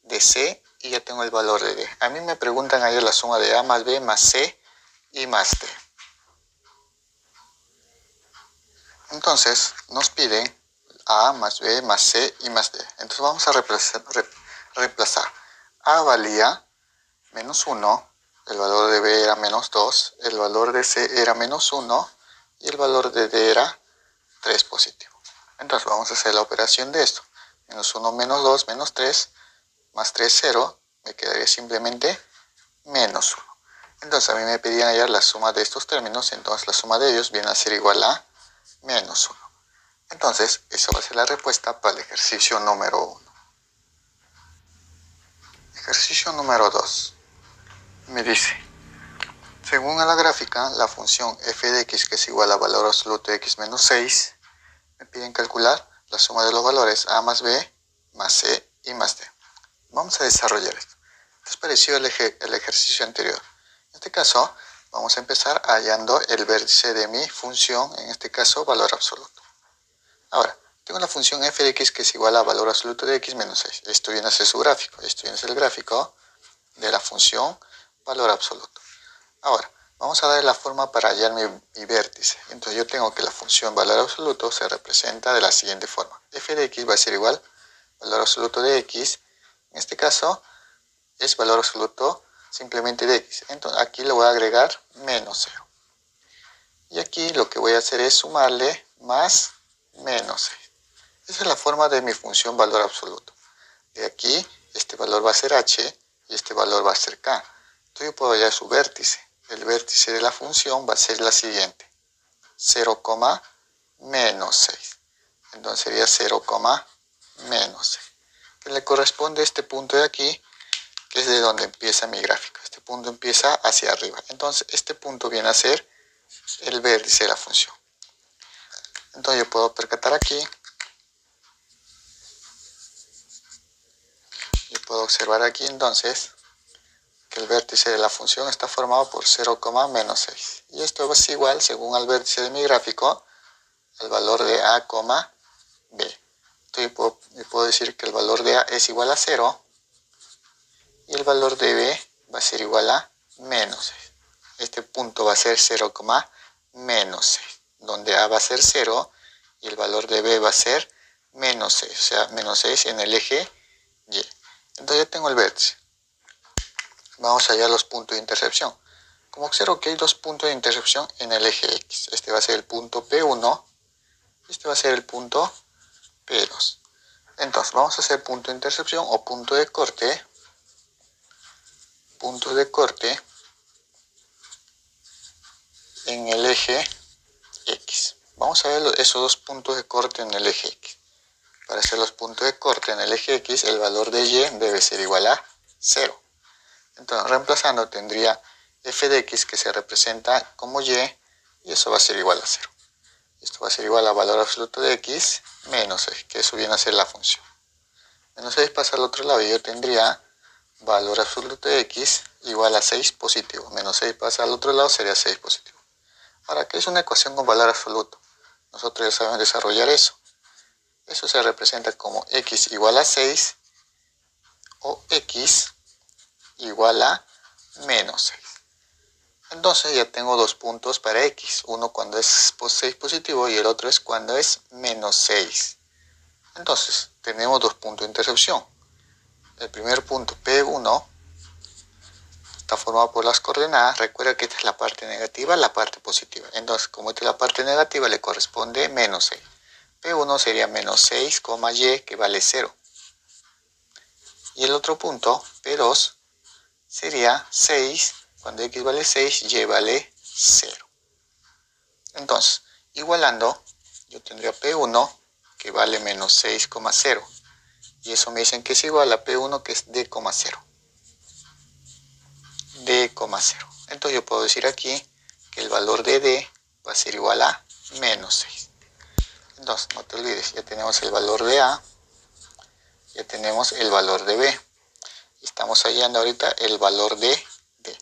de C, y ya tengo el valor de D. A mí me preguntan ayer la suma de A más B más C y más D. Entonces, nos piden A más B más C y más D. Entonces, vamos a reemplazar. A valía menos 1, el valor de B era menos 2, el valor de C era menos 1 y el valor de D era 3 positivo. Entonces vamos a hacer la operación de esto. Menos 1 menos 2 menos 3 más 3, 0, me quedaría simplemente menos 1. Entonces a mí me pedían hallar la suma de estos términos, entonces la suma de ellos viene a ser igual a menos 1. Entonces esa va a ser la respuesta para el ejercicio número 1. Ejercicio número 2. Me dice, según a la gráfica, la función f de x, que es igual a valor absoluto de x menos 6, me piden calcular la suma de los valores a más b, más c y más d. Vamos a desarrollar esto. Esto es parecido al ejercicio anterior. En este caso, vamos a empezar hallando el vértice de mi función, en este caso, valor absoluto. Ahora, tengo la función f de x, que es igual a valor absoluto de x menos 6. Esto viene a ser su gráfico. Esto viene a ser el gráfico de la función valor absoluto. Ahora, vamos a dar la forma para hallar mi vértice. Entonces yo tengo que la función valor absoluto se representa de la siguiente forma. F de x va a ser igual a valor absoluto de x. En este caso es valor absoluto simplemente de x. Entonces aquí le voy a agregar menos 0. Y aquí lo que voy a hacer es sumarle más menos 6. Esa es la forma de mi función valor absoluto. De aquí este valor va a ser h y este valor va a ser k. Entonces yo puedo hallar su vértice. El vértice de la función va a ser la siguiente. 0, menos 6. Entonces sería 0, menos 6. Que le corresponde a este punto de aquí, que es de donde empieza mi gráfico. Este punto empieza hacia arriba. Entonces este punto viene a ser el vértice de la función. Entonces yo puedo percatar aquí. Y puedo observar aquí entonces que el vértice de la función está formado por 0, menos 6. Y esto es igual, según el vértice de mi gráfico, al valor de a, b. Entonces yo puedo decir que el valor de a es igual a 0 y el valor de b va a ser igual a menos 6. Este punto va a ser 0, menos 6, donde a va a ser 0 y el valor de b va a ser menos 6, o sea, menos 6 en el eje y. Entonces ya tengo el vértice. Vamos a hallar los puntos de intercepción. Como observo que hay dos puntos de intercepción en el eje X. Este va a ser el punto P1 y este va a ser el punto P2. Entonces vamos a hacer punto de intercepción o punto de corte. Punto de corte en el eje X. vamos a ver esos dos puntos de corte en el eje X. Para hacer los puntos de corte en el eje X, el valor de Y debe ser igual a 0. Entonces, reemplazando, tendría f de X que se representa como Y, y eso va a ser igual a 0. Esto va a ser igual a valor absoluto de X menos 6, que eso viene a ser la función. Menos 6 pasa al otro lado y yo tendría valor absoluto de X igual a 6 positivo. Menos 6 pasa al otro lado, sería 6 positivo. Ahora, ¿qué es una ecuación con valor absoluto? Nosotros ya sabemos desarrollar eso. Eso se representa como X igual a 6 o X igual a menos 6. Entonces ya tengo dos puntos para X. Uno cuando es 6 positivo y el otro es cuando es menos 6. Entonces tenemos dos puntos de intercepción. El primer punto P1 está formado por las coordenadas. Recuerda que esta es la parte negativa, la parte positiva. Entonces, como esta es la parte negativa, le corresponde menos 6. P1 sería menos 6, y, que vale 0. Y el otro punto, P2, sería 6, cuando X vale 6, Y vale 0. Entonces, igualando, yo tendría P1, que vale menos 6,0. Y eso me dicen que es igual a P1, que es D,0. D,0. Entonces yo puedo decir aquí que el valor de D va a ser igual a menos 6. Entonces, no te olvides, ya tenemos el valor de A, ya tenemos el valor de B. Estamos hallando ahorita el valor de D.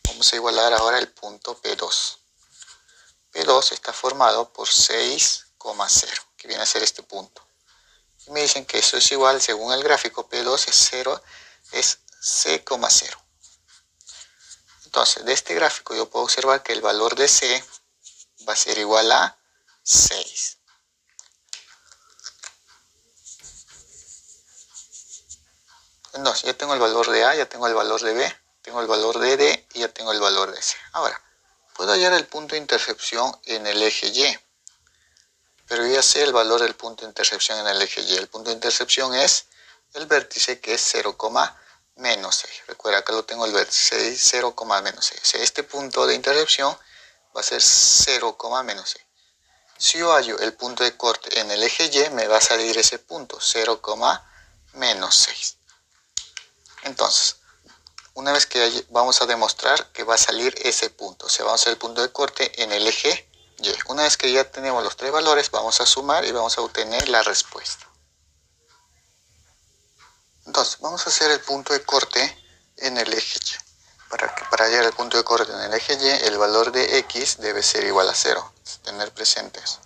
Vamos a igualar ahora el punto P2. P2 está formado por 6,0, que viene a ser este punto. Y me dicen que eso es igual, según el gráfico, P2 es 0, es C,0. Entonces, de este gráfico yo puedo observar que el valor de C va a ser igual a 6. Entonces, ya tengo el valor de A, ya tengo el valor de B, tengo el valor de D y ya tengo el valor de C. Ahora, puedo hallar el punto de intercepción en el eje Y, pero ya sé el valor del punto de intercepción en el eje Y. El punto de intercepción es el vértice, que es 0, menos 6. Recuerda que lo tengo el vértice 0, menos 6. O sea, este punto de intercepción va a ser 0, menos 6. Si yo hallo el punto de corte en el eje Y, me va a salir ese punto, 0, menos 6. Entonces, una vez que vamos a demostrar que va a salir ese punto, o sea, vamos a hacer el punto de corte en el eje Y. Una vez que ya tenemos los tres valores, vamos a sumar y vamos a obtener la respuesta. Entonces, vamos a hacer el punto de corte en el eje Y. Para hallar el punto de corte en el eje Y, el valor de X debe ser igual a 0. Tener presente eso.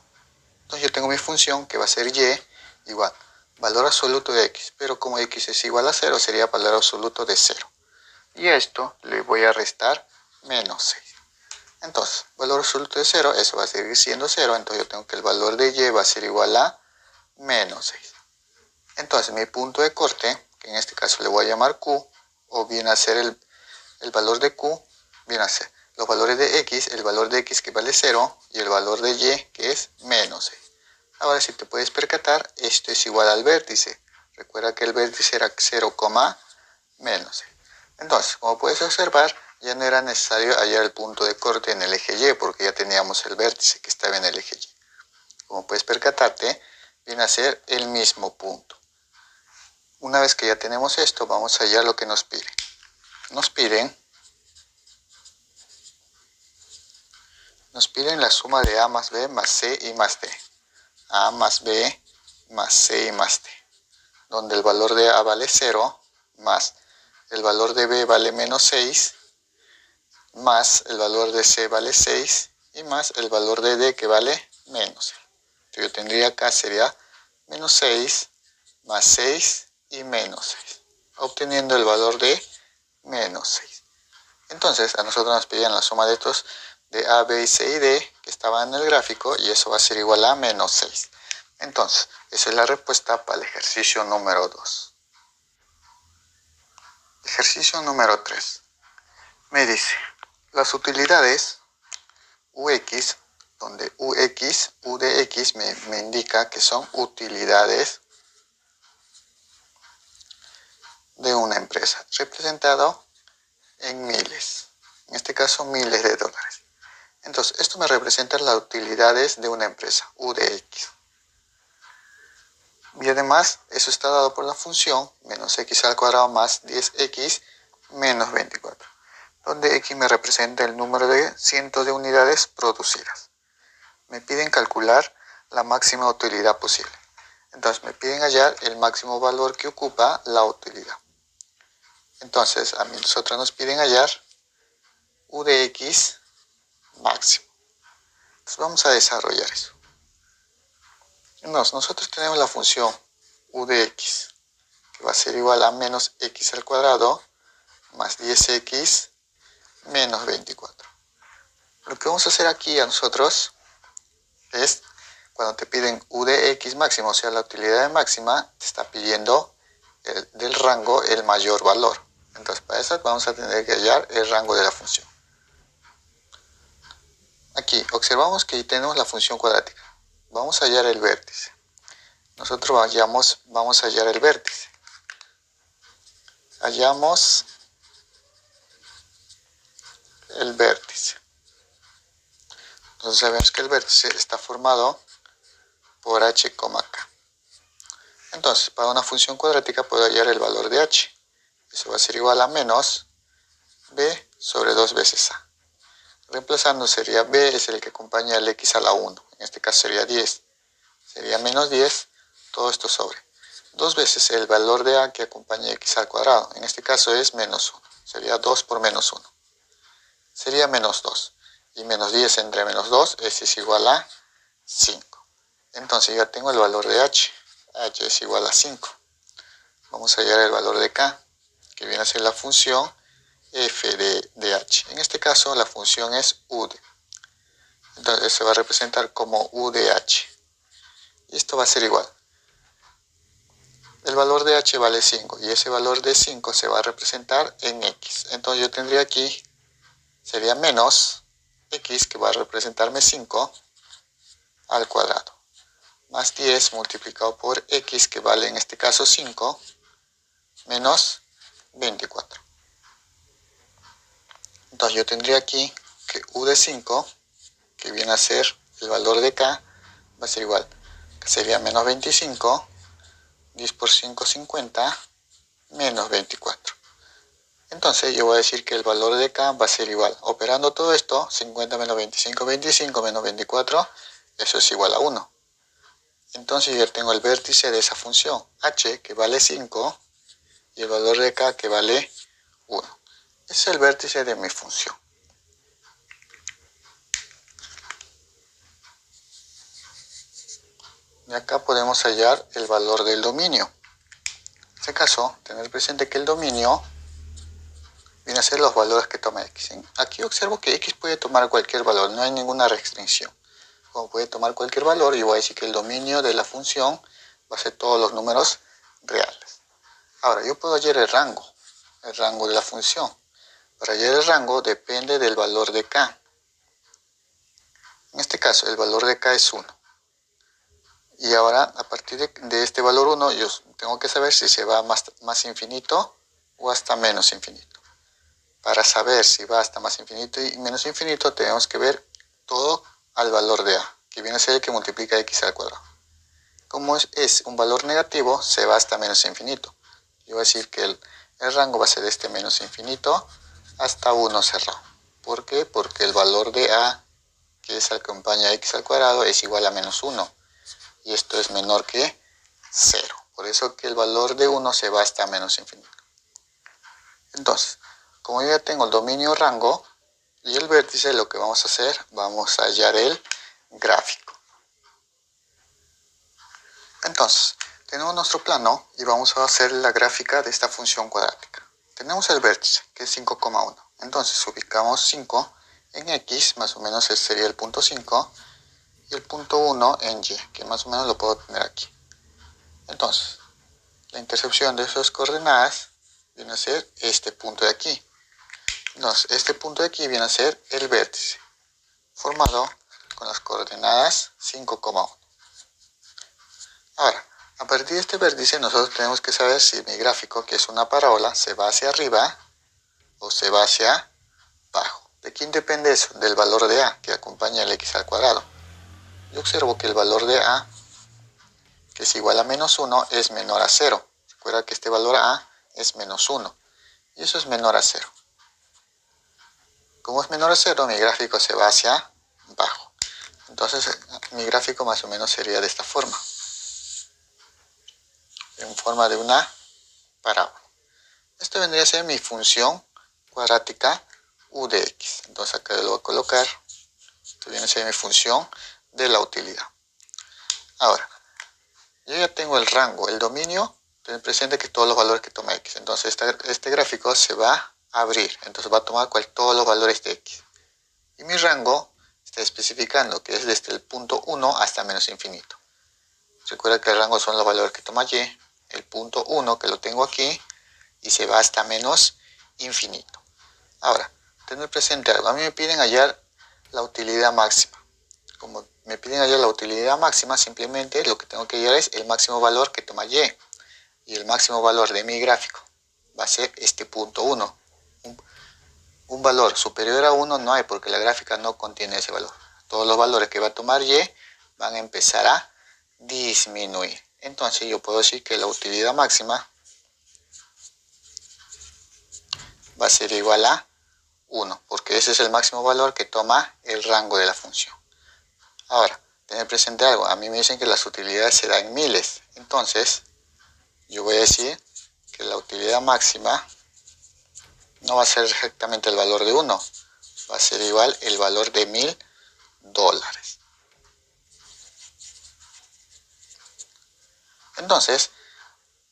Entonces yo tengo mi función que va a ser Y igual valor absoluto de X. Pero como X es igual a 0, sería valor absoluto de 0. Y a esto le voy a restar menos 6. Entonces, valor absoluto de 0, eso va a seguir siendo 0. Entonces yo tengo que el valor de Y va a ser igual a menos 6. Entonces mi punto de corte, que en este caso le voy a llamar Q, o viene a ser el valor de Q, viene a ser los valores de X, el valor de X que vale 0 y el valor de Y que es menos 6. Ahora, si te puedes percatar, esto es igual al vértice. Recuerda que el vértice era 0, menos 6. Entonces, como puedes observar, ya no era necesario hallar el punto de corte en el eje Y, porque ya teníamos el vértice que estaba en el eje Y. Como puedes percatarte, viene a ser el mismo punto. Una vez que ya tenemos esto, vamos a hallar lo que nos piden. Nos piden la suma de A más B más C y más D. A más B más C y más D. Donde el valor de A vale 0, más el valor de B vale menos 6, más el valor de C vale 6, y más el valor de D que vale menos 6. Entonces yo tendría acá, sería menos 6, más 6 y menos 6, obteniendo el valor de menos 6. Entonces a nosotros nos pedían la suma de estos de A, B, C y D que estaban en el gráfico, y eso va a ser igual a menos 6. Entonces, esa es la respuesta para el ejercicio número 2. Ejercicio número 3. Me dice, las utilidades UX, donde UX, U de X me indica que son utilidades de una empresa, representado en miles, en este caso miles de dólares. Entonces, esto me representa las utilidades de una empresa, U de X. Y además, eso está dado por la función menos x al cuadrado más 10x menos 24, donde x me representa el número de cientos de unidades producidas. Me piden calcular la máxima utilidad posible. Entonces, me piden hallar el máximo valor que ocupa la utilidad. Entonces, a nosotros nos piden hallar U de X máximo. Entonces, vamos a desarrollar eso. Entonces, nosotros tenemos la función U de X, que va a ser igual a menos x al cuadrado más 10x menos 24. Lo que vamos a hacer aquí a nosotros es, cuando te piden U de X máximo, o sea, la utilidad de máxima, te está pidiendo del rango el mayor valor. Entonces, para eso vamos a tener que hallar el rango de la función. Aquí observamos que tenemos la función cuadrática. Vamos a hallar el vértice. Nosotros vamos a hallar el vértice. Hallamos el vértice. Entonces sabemos que el vértice está formado por h, k. Entonces, para una función cuadrática puedo hallar el valor de h. Eso va a ser igual a menos b sobre 2 veces a. Reemplazando sería b es el que acompaña el x a la 1. En este caso sería 10. Sería menos 10, todo esto sobre 2 veces el valor de a que acompaña x al cuadrado. En este caso es menos 1. Sería 2 por menos 1. Sería menos 2. Y menos 10 entre menos 2 es igual a 5. Entonces ya tengo el valor de h. H es igual a 5. Vamos a hallar el valor de k, que viene a ser la función f de h. En este caso la función es u de. Entonces se va a representar como u de h. Y esto va a ser igual. El valor de h vale 5 y ese valor de 5 se va a representar en x. Entonces yo tendría aquí, sería menos x, que va a representarme 5 al cuadrado, más 10 multiplicado por x, que vale en este caso 5, menos 24. Entonces yo tendría aquí que u de 5, que viene a ser el valor de k, va a ser igual, que sería menos 25, 10 por 5, 50, menos 24. Entonces yo voy a decir que el valor de k va a ser igual, operando todo esto, 50 menos 25, 25 menos 24, eso es igual a 1. Entonces yo tengo el vértice de esa función, h, que vale 5, y el valor de k, que vale 1. Ese es el vértice de mi función. Y acá podemos hallar el valor del dominio. En este caso, tener presente que el dominio viene a ser los valores que toma x. Aquí observo que x puede tomar cualquier valor, no hay ninguna restricción. Como puede tomar cualquier valor, yo voy a decir que el dominio de la función va a ser todos los números reales. Ahora, yo puedo hallar el rango de la función. Para hallar el rango depende del valor de k. En este caso, el valor de k es 1. Y ahora, a partir de este valor 1, yo tengo que saber si se va más infinito o hasta menos infinito. Para saber si va hasta más infinito y menos infinito, tenemos que ver todo al valor de a, que viene a ser el que multiplica x al cuadrado. Como es un valor negativo, se va hasta menos infinito. Yo voy a decir que el rango va a ser de este menos infinito hasta 1 cerrado. ¿Por qué? Porque el valor de a, que es el que acompaña a x al cuadrado, es igual a menos 1. Y esto es menor que 0. Por eso que el valor de 1 se va hasta menos infinito. Entonces, como yo ya tengo el dominio rango y el vértice, lo que vamos a hacer, vamos a hallar el gráfico. Entonces, tenemos nuestro plano y vamos a hacer la gráfica de esta función cuadrática. Tenemos el vértice, que es 5,1. Entonces, ubicamos 5 en x, más o menos ese sería el punto 5, y el punto 1 en y, que más o menos lo puedo tener aquí. Entonces, la intercepción de esas coordenadas viene a ser este punto de aquí. Entonces, este punto de aquí viene a ser el vértice, formado con las coordenadas 5,1. Ahora, a partir de este vértice, nosotros tenemos que saber si mi gráfico, que es una parábola, se va hacia arriba o se va hacia abajo. ¿De quién depende eso? Del valor de a, que acompaña el x al cuadrado. Yo observo que el valor de a, que es igual a menos 1, es menor a 0. Recuerda que este valor a es menos 1. Y eso es menor a 0. Como es menor a 0, mi gráfico se va hacia abajo. Entonces, mi gráfico más o menos sería de esta forma. En forma de una parábola. Esto vendría a ser mi función cuadrática u de x. Entonces acá lo voy a colocar. Esto viene a ser mi función de la utilidad. Ahora, yo ya tengo el rango, el dominio. Ten presente que todos los valores que toma x. Entonces este gráfico se va a abrir. Entonces va a tomar todos los valores de x. Y mi rango está especificando que es desde el punto 1 hasta menos infinito. Recuerda que el rango son los valores que toma y. El punto 1 que lo tengo aquí. Y se va hasta menos infinito. Ahora, tener presente algo. A mí me piden hallar la utilidad máxima. Como me piden hallar la utilidad máxima, simplemente lo que tengo que hallar es el máximo valor que toma y. Y el máximo valor de mi gráfico va a ser este punto 1. Un valor superior a 1 no hay porque la gráfica no contiene ese valor. Todos los valores que va a tomar y van a empezar a disminuir. Entonces yo puedo decir que la utilidad máxima va a ser igual a 1, porque ese es el máximo valor que toma el rango de la función. Ahora, tener presente algo. A mí me dicen que las utilidades se dan en miles. Entonces, yo voy a decir que la utilidad máxima no va a ser exactamente el valor de 1. Va a ser igual el valor de $1000. Entonces,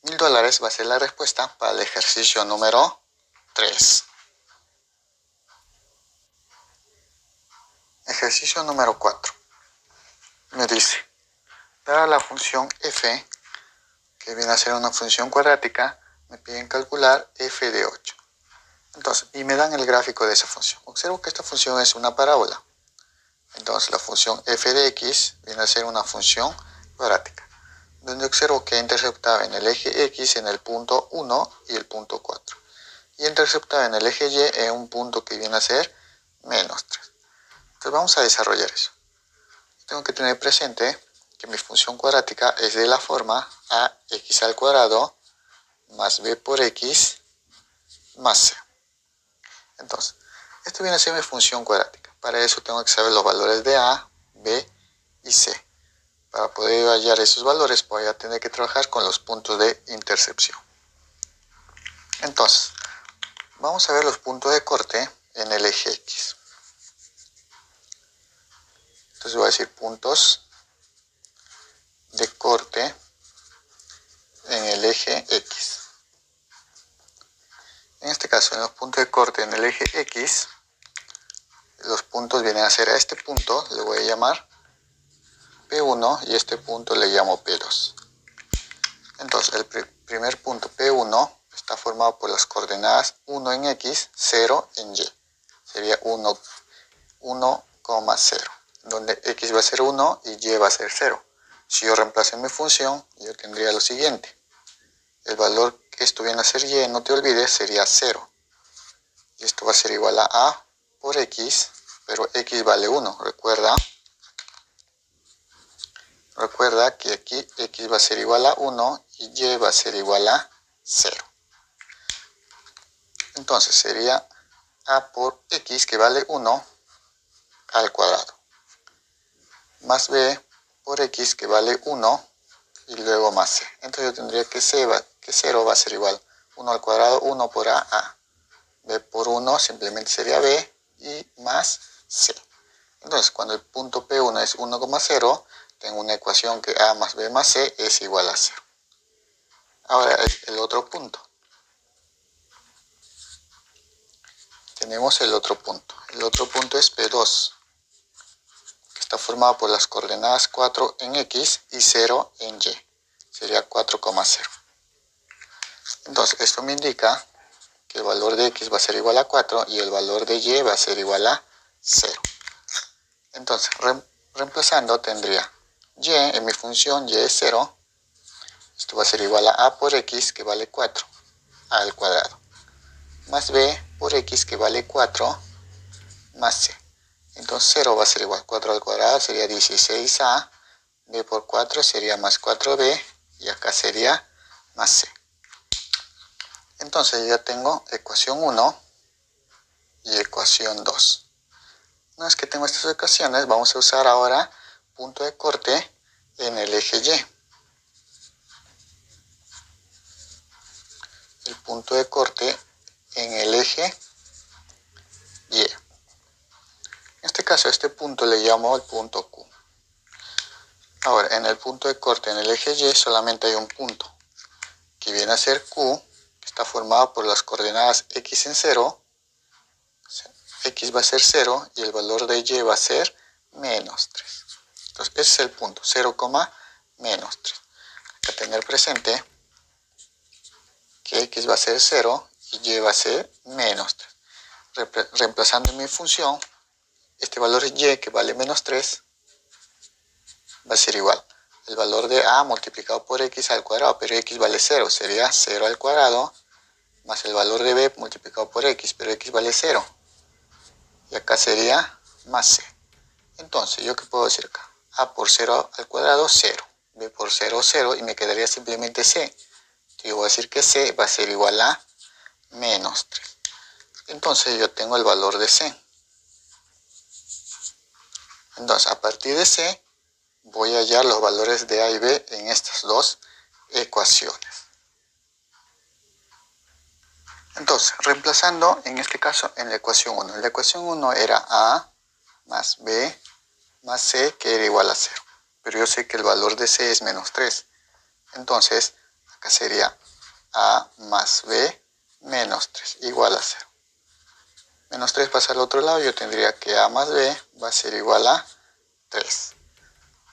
$1000 va a ser la respuesta para el ejercicio número 3. Ejercicio número 4. Me dice, dada la función f, que viene a ser una función cuadrática, me piden calcular f de 8. Entonces, y me dan el gráfico de esa función. Observo que esta función es una parábola. Entonces, la función f de x viene a ser una función cuadrática, donde observo que interceptaba en el eje x en el punto 1 y el punto 4. Y interceptaba en el eje y en un punto que viene a ser menos 3. Entonces, vamos a desarrollar eso. Tengo que tener presente que mi función cuadrática es de la forma ax al cuadrado más b por x más c. Entonces, esto viene a ser mi función cuadrática. Para eso tengo que saber los valores de a, b y c. Para poder hallar esos valores voy a tener que trabajar con los puntos de intercepción. Entonces, vamos a ver los puntos de corte en el eje x. Entonces voy a decir puntos de corte en el eje x. En este caso, en los puntos de corte en el eje x, los puntos vienen a ser a este punto, le voy a llamar P1 y este punto le llamo P2. Entonces, el primer punto P1 está formado por las coordenadas 1 en x, 0 en y. Sería 1,0, donde x va a ser 1 y y va a ser 0. Si yo reemplazo en mi función, yo tendría lo siguiente. El valor que esto viene a ser y, no te olvides, sería 0. Y esto va a ser igual a por x, pero x vale 1. Recuerda que aquí x va a ser igual a 1 y y va a ser igual a 0. Entonces sería a por x, que vale 1 al cuadrado, más b por x, que vale 1 y luego más c. Entonces yo tendría que 0 va a ser igual 1 al cuadrado, 1 por a. B por 1 simplemente sería b y más c. Entonces cuando el punto P1 es 1,0, tengo una ecuación que a más b más c es igual a 0. Ahora el otro punto. Tenemos el otro punto. El otro punto es P2, que está formado por las coordenadas 4 en x y 0 en y. Sería 4,0. Entonces esto me indica que el valor de x va a ser igual a 4 y el valor de y va a ser igual a 0. Entonces, reemplazando tendría y en mi función y es 0. Esto va a ser igual a por x, que vale 4 al cuadrado, más b por x, que vale 4, más c. Entonces 0 va a ser igual. 4 al cuadrado sería 16a. b por 4 sería más 4b. Y acá sería más c. Entonces ya tengo ecuación 1 y ecuación 2. Una vez que tengo estas ecuaciones, vamos a usar ahora punto de corte en el eje Y. El punto de corte en el eje Y. En este caso, a este punto le llamo el punto Q. Ahora, en el punto de corte en el eje Y solamente hay un punto, que viene a ser Q, que está formado por las coordenadas X en 0. X va a ser 0 y el valor de Y va a ser menos 3. Entonces, ese es el punto, 0, menos 3. Hay que tener presente que X va a ser 0 y Y va a ser menos 3. Reemplazando en mi función, este valor Y, que vale menos 3, va a ser igual. El valor de A multiplicado por X al cuadrado, pero X vale 0, sería 0 al cuadrado, más el valor de B multiplicado por X, pero X vale 0. Y acá sería más C. Entonces, ¿yo qué puedo decir acá? A por 0 al cuadrado, 0. B por 0, 0. Y me quedaría simplemente C. Entonces, yo voy a decir que C va a ser igual a menos 3. Entonces, yo tengo el valor de C. Entonces, a partir de C, voy a hallar los valores de A y B en estas dos ecuaciones. Entonces, reemplazando en este caso en la ecuación 1. En la ecuación 1 era A más B más C, que era igual a 0. Pero yo sé que el valor de C es menos 3. Entonces, acá sería A más B menos 3, igual a 0. Menos 3 pasa al otro lado, yo tendría que A más B va a ser igual a 3.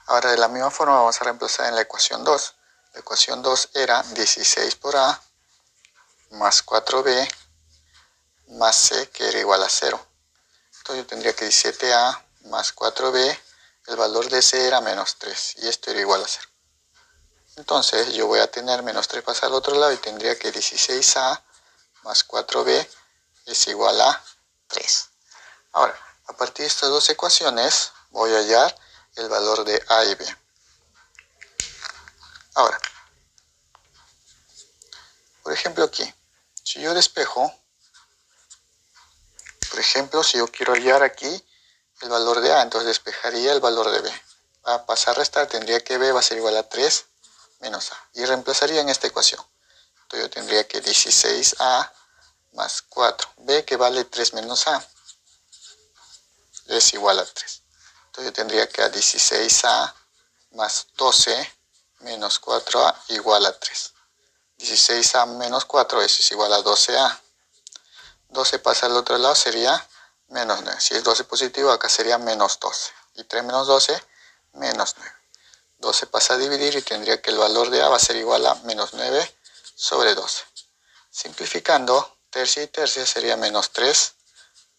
Ahora, de la misma forma, vamos a reemplazar en la ecuación 2. La ecuación 2 era 16 por A más 4B más C, que era igual a 0. Entonces yo tendría que 17A más 4B, el valor de C era menos 3, y esto era igual a 0. Entonces yo voy a tener menos 3 pasa al otro lado y tendría que 16A más 4B es igual a 3. Ahora, a partir de estas dos ecuaciones, voy a hallar el valor de A y B. Ahora, por ejemplo aquí, si yo despejo, por ejemplo, si yo quiero hallar aquí el valor de A, entonces despejaría el valor de B. A pasar a restar, tendría que B va a ser igual a 3 menos A. Y reemplazaría en esta ecuación. Entonces yo tendría que 16A más 4B, que vale 3 menos A, es igual a 3. Entonces yo tendría que a 16A más 12 menos 4A igual a 3. 16A menos 4, eso es igual a 12A. 12 pasa al otro lado, sería menos 9. Si es 12 positivo, acá sería menos 12. Y 3 menos 12, menos 9. 12 pasa a dividir y tendría que el valor de A va a ser igual a menos 9 sobre 12. Simplificando, tercia y tercia sería menos 3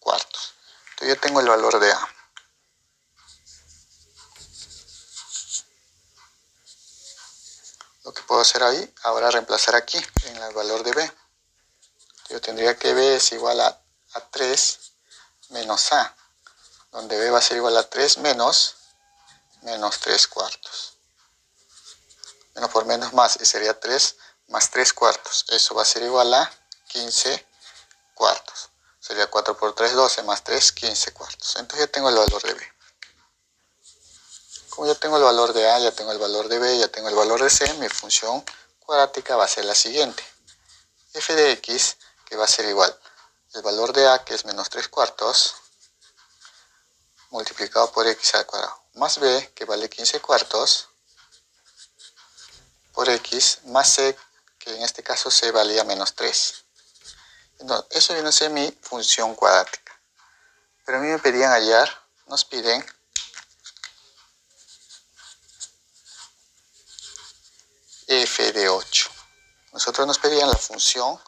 cuartos. Entonces yo tengo el valor de A. Lo que puedo hacer ahí, ahora reemplazar aquí en el valor de B. Yo tendría que B es igual a 3 menos A, donde B va a ser igual a 3 menos 3 cuartos. Menos por menos más, y sería 3 más 3 cuartos. Eso va a ser igual a 15 cuartos. Sería 4 por 3, 12, más 3, 15 cuartos. Entonces ya tengo el valor de B. Como ya tengo el valor de A, ya tengo el valor de B, ya tengo el valor de C, mi función cuadrática va a ser la siguiente. F de X, que va a ser igual el valor de A, que es menos 3 cuartos, multiplicado por X al cuadrado, más B, que vale 15 cuartos, por X, más C, que en este caso C valía menos 3. Entonces, eso viene a ser mi función cuadrática. Pero a mí me pedían hallar, nos piden f de 8. Nosotros nos pedían la función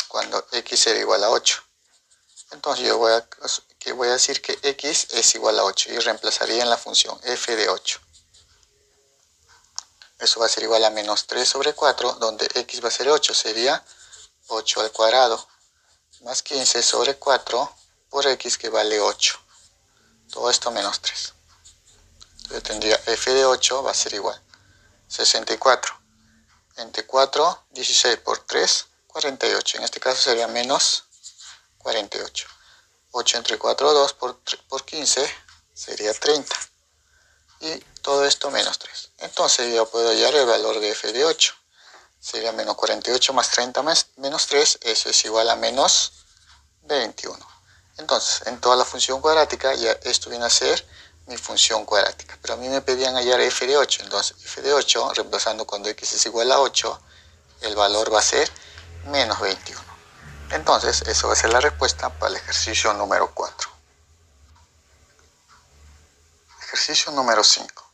cuando x era igual a 8. Entonces yo voy a decir que x es igual a 8 y reemplazaría en la función f de 8. Eso va a ser igual a menos 3 sobre 4, donde x va a ser 8, sería 8 al cuadrado, más 15 sobre 4 por x, que vale 8. todo esto menos 3. Entonces yo tendría f de 8 va a ser igual 64 entre 4, 16 por 3, 48. En este caso sería menos 48. 8 entre 4, 2 por 15 sería 30. Y todo esto menos 3. Entonces yo puedo hallar el valor de f de 8. Sería menos 48 más 30 más menos 3. Eso es igual a menos 21. Entonces, en toda la función cuadrática, ya esto viene a ser mi función cuadrática. Pero a mí me pedían hallar f de 8. Entonces, f de 8, reemplazando cuando x es igual a 8, el valor va a ser menos 21. Entonces, eso va a ser la respuesta para el ejercicio número 4. Ejercicio número 5.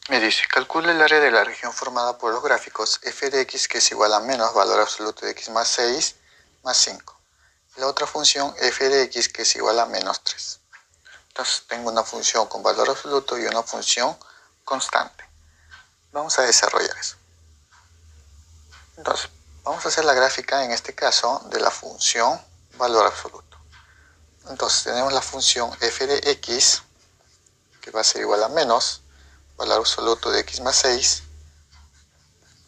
Me dice, calcula el área de la región formada por los gráficos f de x que es igual a menos valor absoluto de x más 6 más 5. Y la otra función f de x que es igual a menos 3. Entonces tengo una función con valor absoluto y una función constante. Vamos a desarrollar eso. Entonces, vamos a hacer la gráfica en este caso de la función valor absoluto. Entonces tenemos la función f de x que va a ser igual a menos valor absoluto de x más 6,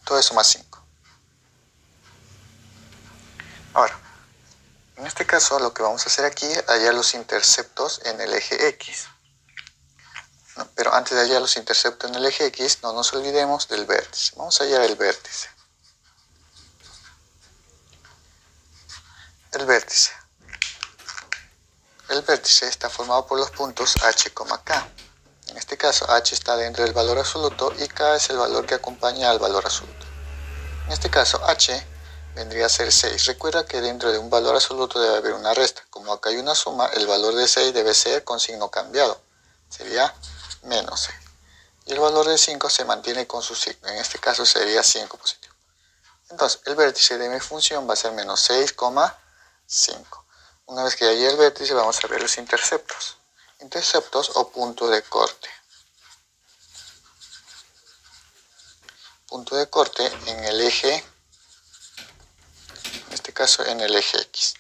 todo eso más 5. Ahora, en este caso lo que vamos a hacer aquí es hallar los interceptos en el eje x. Pero antes de hallar los interceptos en el eje x, no nos olvidemos del vértice. Vamos a hallar el vértice. El vértice. El vértice está formado por los puntos h, k. En este caso, h está dentro del valor absoluto y k es el valor que acompaña al valor absoluto. En este caso, h vendría a ser 6. Recuerda que dentro de un valor absoluto debe haber una resta. Como acá hay una suma, el valor de 6 debe ser con signo cambiado. Sería menos 6. Y el valor de 5 se mantiene con su signo. En este caso sería 5 positivo. Entonces, el vértice de mi función va a ser menos 6,5. Una vez que haya el vértice, vamos a ver los interceptos. Interceptos o punto de corte. Punto de corte en el eje, en este caso en el eje X.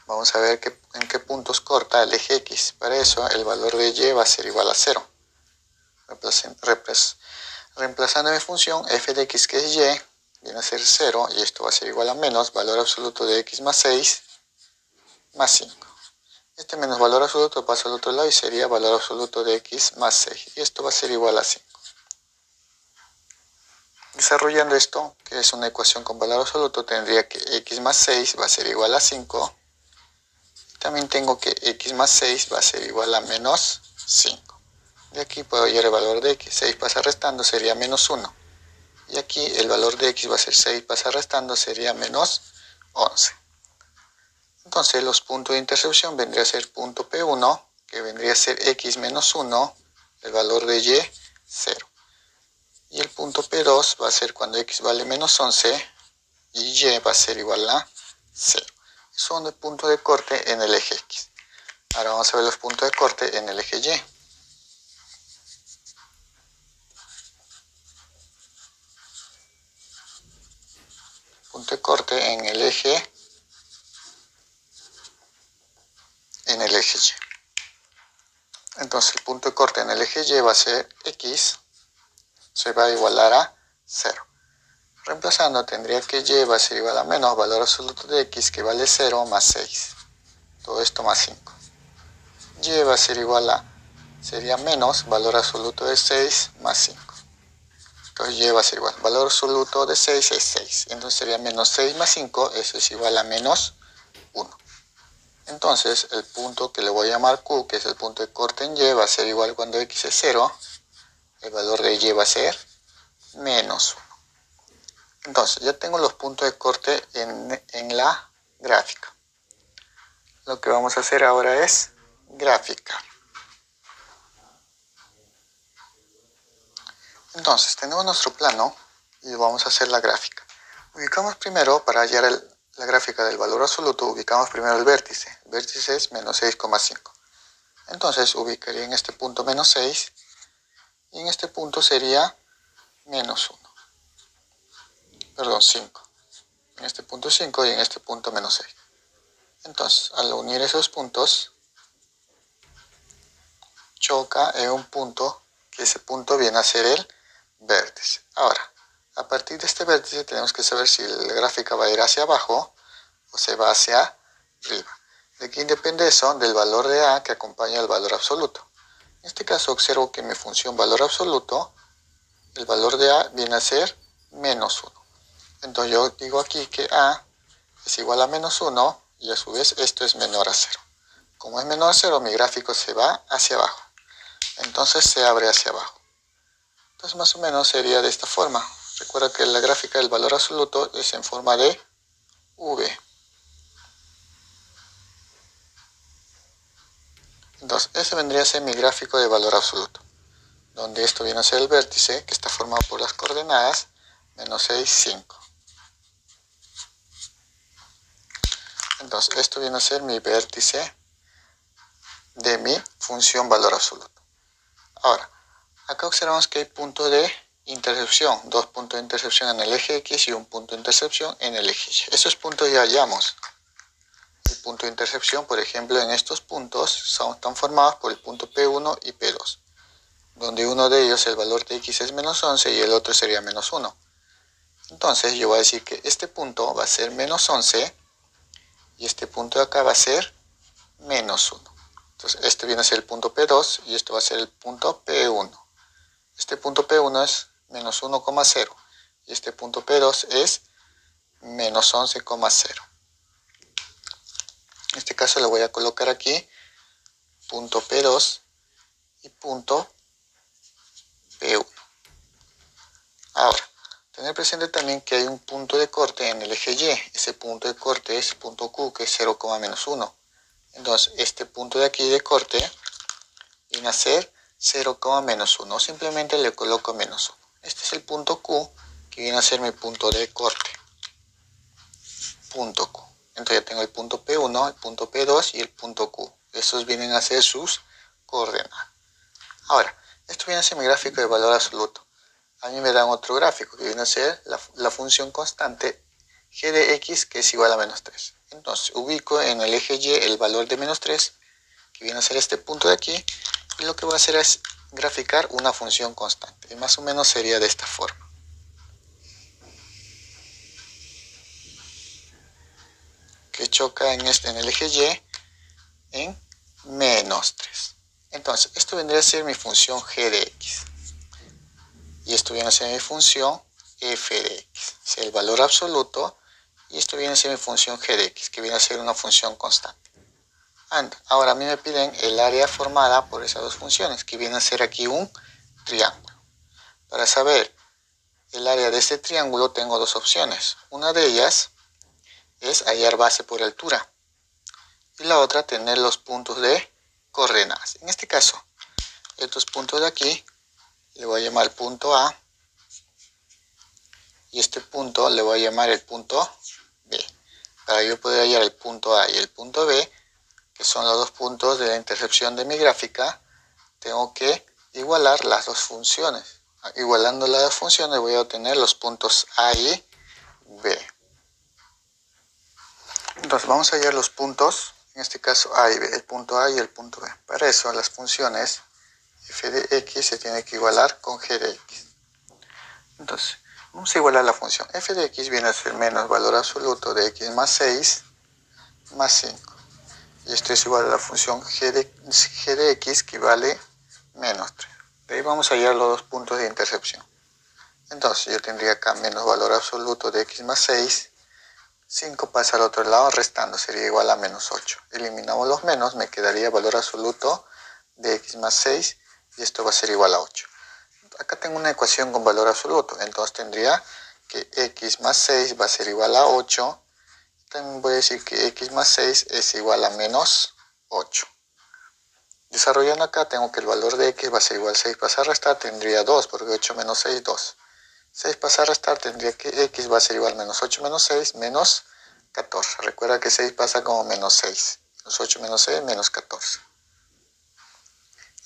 Vamos a ver en qué puntos corta el eje X. Para eso, el valor de Y va a ser igual a 0. Reemplazando mi función, f de x que es Y, viene a ser 0 y esto va a ser igual a menos valor absoluto de x más 6 más 5. Este menos valor absoluto pasa al otro lado y sería valor absoluto de x más 6. Y esto va a ser igual a 5. Desarrollando esto, que es una ecuación con valor absoluto, tendría que x más 6 va a ser igual a 5. También tengo que x más 6 va a ser igual a menos 5. De aquí puedo hallar el valor de x. 6 pasa restando, sería menos 1. Y aquí el valor de x va a ser 6 pasa restando, sería menos 11. Entonces los puntos de intersección vendría a ser punto P1, que vendría a ser x menos 1, el valor de y 0. Y el punto P2 va a ser cuando x vale menos 11 y y va a ser igual a 0. Son los puntos de corte en el eje x. Ahora vamos a ver los puntos de corte en el eje y. Punto de corte en el eje Y. Entonces el punto de corte en el eje Y va a ser x, se va a igualar a 0. Reemplazando tendría que y va a ser igual a menos valor absoluto de x que vale 0 más 6. Todo esto más 5. Y va a ser igual a, sería menos valor absoluto de 6 más 5. Entonces y va a ser igual, valor absoluto de 6 es 6. Entonces sería menos 6 más 5, eso es igual a menos 1. Entonces el punto que le voy a llamar Q, que es el punto de corte en y, va a ser igual cuando x es 0. El valor de y va a ser menos 1. Entonces ya tengo los puntos de corte en la gráfica. Lo que vamos a hacer ahora es graficar. Entonces tenemos nuestro plano y vamos a hacer la gráfica. Ubicamos primero, para hallar la gráfica del valor absoluto, ubicamos primero el vértice. El vértice es menos 6,5. Entonces ubicaría en este punto menos 6 y en este punto sería menos 1. Perdón, 5. En este punto 5 y en este punto menos 6. Entonces, al unir esos puntos, choca en un punto, que ese punto viene a ser el vértice. Ahora, a partir de este vértice tenemos que saber si la gráfica va a ir hacia abajo o se va hacia arriba. ¿De qué depende eso? Del valor de A que acompaña el valor absoluto. En este caso observo que mi función valor absoluto, el valor de A viene a ser menos 1. Entonces yo digo aquí que A es igual a menos 1 y a su vez esto es menor a 0. Como es menor a 0, mi gráfico se va hacia abajo. Entonces se abre hacia abajo. Entonces más o menos sería de esta forma. Recuerda que la gráfica del valor absoluto es en forma de V. Entonces ese vendría a ser mi gráfico de valor absoluto, donde esto viene a ser el vértice, que está formado por las coordenadas menos 6, 5. Entonces esto viene a ser mi vértice de mi función valor absoluto. Ahora, acá observamos que hay puntos de intersección, dos puntos de intersección en el eje X y un punto de intersección en el eje Y. Esos puntos ya hallamos. El punto de intersección, por ejemplo, en estos puntos están formados por el punto P1 y P2, donde uno de ellos el valor de X es menos 11 y el otro sería menos 1. Entonces yo voy a decir que este punto va a ser menos 11 y este punto de acá va a ser menos 1. Entonces este viene a ser el punto P2 y esto va a ser el punto P1. Este punto P1 es menos 1,0 y este punto P2 es menos 11,0. En este caso le voy a colocar aquí punto P2 y punto P1. Ahora, tener presente también que hay un punto de corte en el eje Y. Ese punto de corte es punto Q, que es 0,-1. Entonces, este punto de aquí de corte viene a ser 0,-1. Simplemente le coloco menos 1. Este es el punto Q, que viene a ser mi punto de corte. Punto Q. Entonces ya tengo el punto P1, el punto P2 y el punto Q. Estos vienen a ser sus coordenadas. Ahora, esto viene a ser mi gráfico de valor absoluto. A mí me dan otro gráfico que viene a ser la función constante g de x, que es igual a menos 3. Entonces ubico en el eje Y el valor de menos 3, que viene a ser este punto de aquí, y lo que voy a hacer es graficar una función constante. Y más o menos sería de esta forma. Que choca en el eje Y en menos 3. Entonces, esto vendría a ser mi función g de x. Y esto viene a ser mi función f de x. O sea, el valor absoluto. Y esto viene a ser mi función g de x, que viene a ser una función constante. Ahora a mí me piden el área formada por esas dos funciones, que viene a ser aquí un triángulo. Para saber el área de este triángulo tengo dos opciones. Una de ellas es hallar base por altura. Y la otra, tener los puntos de coordenadas. En este caso, estos puntos de aquí, le voy a llamar punto A. Y este punto le voy a llamar el punto B. Para yo poder hallar el punto A y el punto B, que son los dos puntos de la intersección de mi gráfica, tengo que igualar las dos funciones. Igualando las dos funciones voy a obtener los puntos A y B. Entonces vamos a hallar los puntos, en este caso A y B, el punto A y el punto B. Para eso las funciones f de x se tiene que igualar con g de x. Entonces vamos a igualar la función. F de x viene a ser menos valor absoluto de x más 6 más 5. Y esto es igual a la función g de x, que vale menos 3. De ahí vamos a hallar los dos puntos de intersección. Entonces yo tendría acá menos valor absoluto de x más 6. 5 pasa al otro lado restando, sería igual a menos 8. Eliminamos los menos, me quedaría valor absoluto de x más 6 y esto va a ser igual a 8. Acá tengo una ecuación con valor absoluto, entonces tendría que x más 6 va a ser igual a 8. También voy a decir que x más 6 es igual a menos 8. Desarrollando acá tengo que el valor de x va a ser igual a 6 pasa a restar, tendría 2, porque 8 menos 6, 2. 6 pasa a restar, tendría que x va a ser igual a menos 8 menos 6, menos 14. Recuerda que 6 pasa como menos 6. Menos 8 menos 6, menos 14.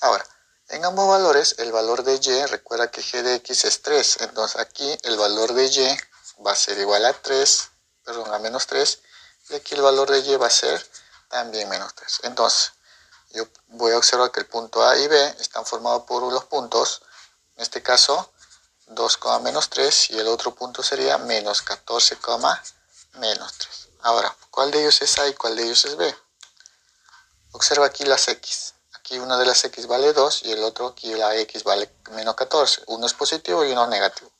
Ahora, en ambos valores, el valor de y, recuerda que g de x es 3. Entonces aquí el valor de y va a ser igual a 3, perdón, a menos 3. Y aquí el valor de y va a ser también menos 3. Entonces, yo voy a observar que el punto A y B están formados por los puntos, en este caso 2, menos 3, y el otro punto sería menos 14, menos 3. Ahora, ¿cuál de ellos es A y cuál de ellos es B? Observa aquí las X. Aquí una de las X vale 2 y el otro aquí la X vale menos 14. Uno es positivo y uno negativo.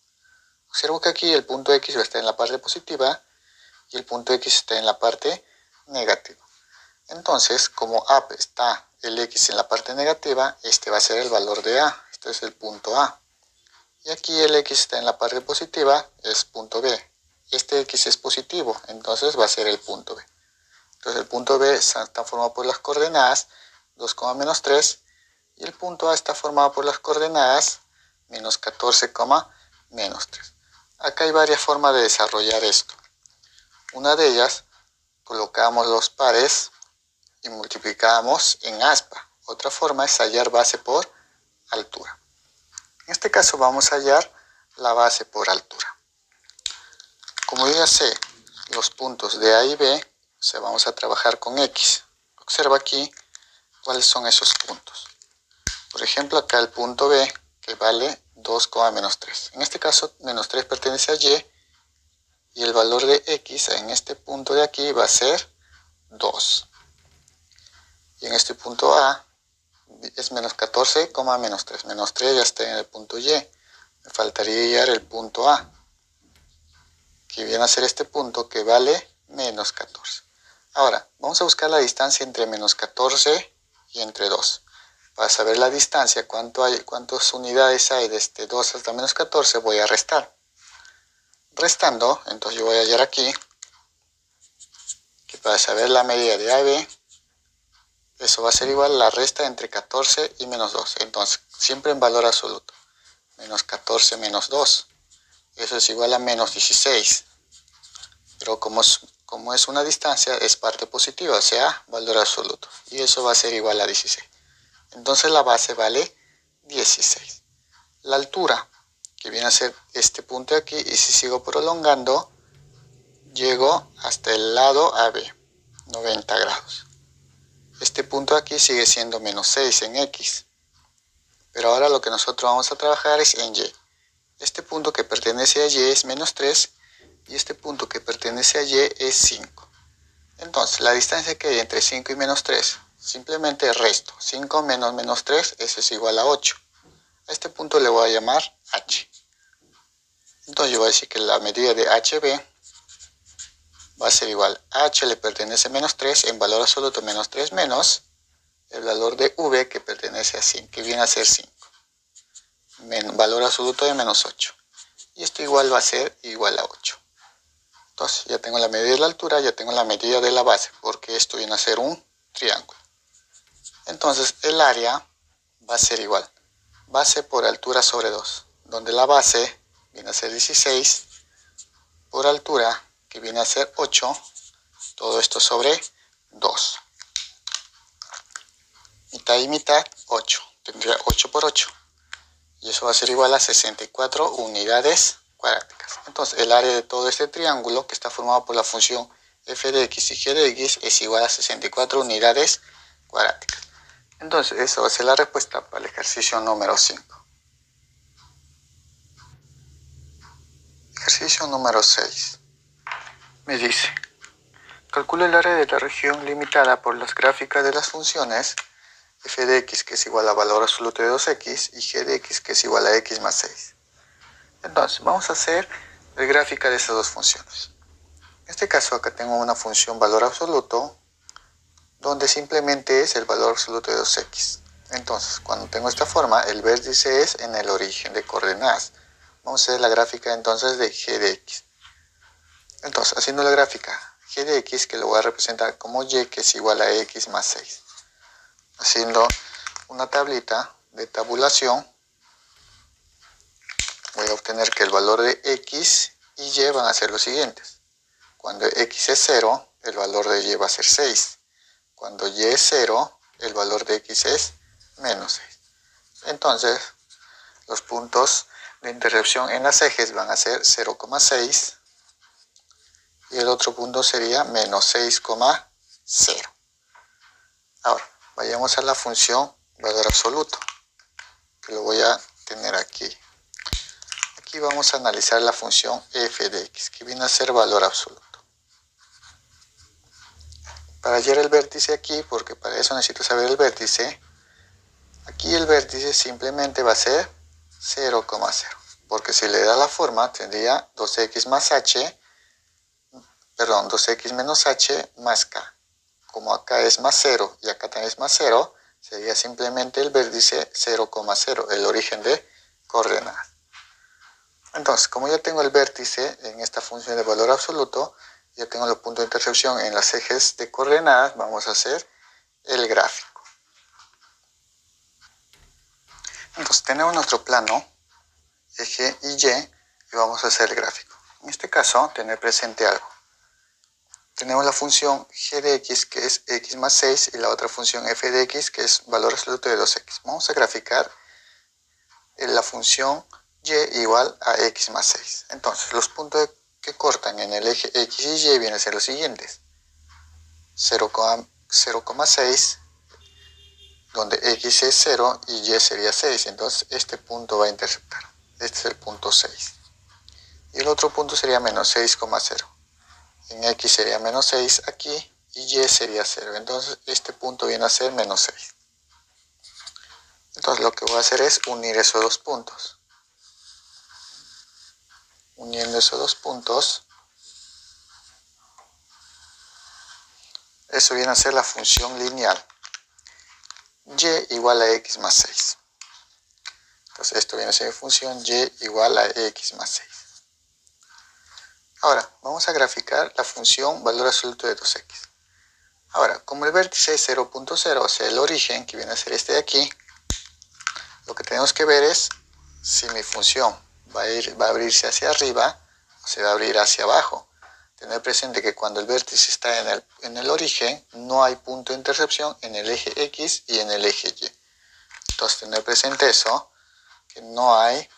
Observo que aquí el punto X está en la parte positiva y el punto X está en la parte negativa. Entonces, como A está el X en la parte negativa, este va a ser el valor de A. Este es el punto A. Y aquí el X está en la parte positiva, es punto B. Este X es positivo, entonces va a ser el punto B. Entonces el punto B está formado por las coordenadas 2, menos 3 y el punto A está formado por las coordenadas menos 14, menos 3. Acá hay varias formas de desarrollar esto. Una de ellas, colocamos los pares y multiplicamos en aspa. Otra forma es hallar base por altura. En este caso vamos a hallar la base por altura. Como yo ya sé los puntos de A y B, vamos a trabajar con X. Observa aquí cuáles son esos puntos. Por ejemplo, acá el punto B, que vale 2, menos 3. En este caso, menos 3 pertenece a y el valor de X en este punto de aquí va a ser 2. Y en este punto A es menos 14, menos 3. Menos 3 ya está en el punto Y. Me faltaría hallar el punto A, que viene a ser este punto que vale menos 14. Ahora, vamos a buscar la distancia entre menos 14 y entre 2. Para saber la distancia, cuántas unidades hay desde 2 hasta menos 14, voy a restar. Restando, entonces yo voy a hallar aquí que para saber la medida de A y B, eso va a ser igual a la resta entre 14 y menos 2. Entonces, siempre en valor absoluto. Menos 14 menos 2. Eso es igual a menos 16. Pero como es una distancia, es parte positiva, o sea, valor absoluto. Y eso va a ser igual a 16. Entonces la base vale 16. La altura, que viene a ser este punto de aquí, y si sigo prolongando, llego hasta el lado AB, 90 grados. Este punto de aquí sigue siendo menos 6 en X. Pero ahora lo que nosotros vamos a trabajar es en Y. Este punto que pertenece a Y es menos 3 y este punto que pertenece a Y es 5. Entonces, la distancia que hay entre 5 y menos 3, simplemente resto. 5 menos menos 3, eso es igual a 8. A este punto le voy a llamar H. Entonces yo voy a decir que la medida de HB va a ser igual a H le pertenece a menos 3, en valor absoluto menos 3 menos el valor de V que pertenece a 5, que viene a ser 5. Valor absoluto de menos 8. Y esto igual va a ser igual a 8. Entonces ya tengo la medida de la altura, ya tengo la medida de la base, porque esto viene a ser un triángulo. Entonces el área va a ser igual. Base por altura sobre 2, donde la base viene a ser 16 por altura, que viene a ser 8, todo esto sobre 2. Mitad y mitad, 8. Tendría 8 por 8. Y eso va a ser igual a 64 unidades cuadráticas. Entonces el área de todo este triángulo, que está formado por la función f de x y g de x, es igual a 64 unidades cuadráticas. Entonces esa va a ser la respuesta para el ejercicio número 5. Ejercicio número 6. Me dice, calcula el área de la región limitada por las gráficas de las funciones f de x, que es igual a valor absoluto de 2x, y g de x, que es igual a x más 6. Entonces, vamos a hacer la gráfica de estas dos funciones. En este caso, acá tengo una función valor absoluto, donde simplemente es el valor absoluto de 2x. Entonces, cuando tengo esta forma, el vértice es en el origen de coordenadas. Vamos a hacer la gráfica entonces de g de x. Entonces, haciendo la gráfica g de x, que lo voy a representar como y, que es igual a x más 6. Haciendo una tablita de tabulación, voy a obtener que el valor de x y y van a ser los siguientes. Cuando x es 0, el valor de y va a ser 6. Cuando y es 0, el valor de x es menos 6. Entonces, los puntos de intersección en las ejes van a ser 0,6 y el otro punto sería menos 6,0. Ahora, Vayamos a la función valor absoluto, que lo voy a tener aquí. Aquí vamos a analizar la función f de x, que viene a ser valor absoluto. Para hallar el vértice aquí, porque para eso necesito saber el vértice, aquí el vértice simplemente va a ser 0,0, porque si le da la forma tendría 2x más h, perdón, 2x menos h más k. Como acá es más 0 y acá también es más 0, sería simplemente el vértice 0,0, el origen de coordenadas. Entonces, como ya tengo el vértice en esta función de valor absoluto, ya tengo los puntos de intersección en los ejes de coordenadas, vamos a hacer el gráfico. Entonces, tenemos nuestro plano, eje y vamos a hacer el gráfico. En este caso, tener presente algo. Tenemos la función g de x, que es x más 6, y la otra función f de x, que es valor absoluto de 2x. Vamos a graficar la función y igual a x más 6. Entonces, los puntos que cortan en el eje x y y vienen a ser los siguientes. 0,6, donde x es 0 y y sería 6. Entonces, este punto va a interceptar. Este es el punto 6. Y el otro punto sería menos 6,0. En x sería menos 6 aquí y y sería 0. Entonces, este punto viene a ser menos 6. Entonces, lo que voy a hacer es unir esos dos puntos. Uniendo esos dos puntos, eso viene a ser la función lineal. Y igual a x más 6. Entonces esto viene a ser función y igual a x más 6. Ahora, vamos a graficar la función valor absoluto de 2x. Ahora, como el vértice es 0,0, o sea el origen, que viene a ser este de aquí, lo que tenemos que ver es si mi función va a abrirse hacia arriba o se va a abrir hacia abajo. Tener presente que cuando el vértice está en el origen, no hay punto de intercepción en el eje x y en el eje y. Entonces, tener presente eso, que no hay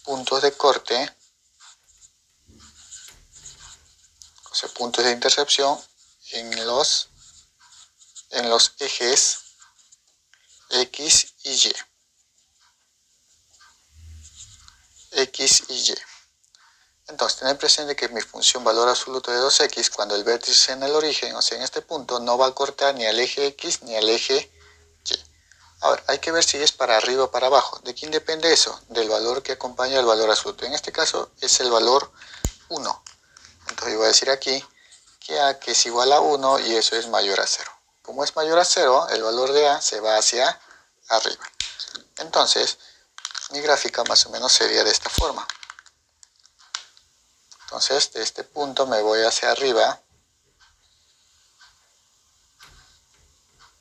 puntos de corte, o sea, puntos de intercepción en los ejes x y y. X y y. Entonces, tener presente que mi función valor absoluto de 2x, cuando el vértice en el origen, o sea, en este punto, no va a cortar ni al eje x ni al eje y. Ahora, hay que ver si es para arriba o para abajo. ¿De quién depende eso? Del valor que acompaña el valor absoluto. En este caso es el valor 1. Entonces yo voy a decir aquí que a que es igual a 1 y eso es mayor a 0. Como es mayor a 0, el valor de a se va hacia arriba. Entonces, mi gráfica más o menos sería de esta forma. Entonces, de este punto me voy hacia arriba.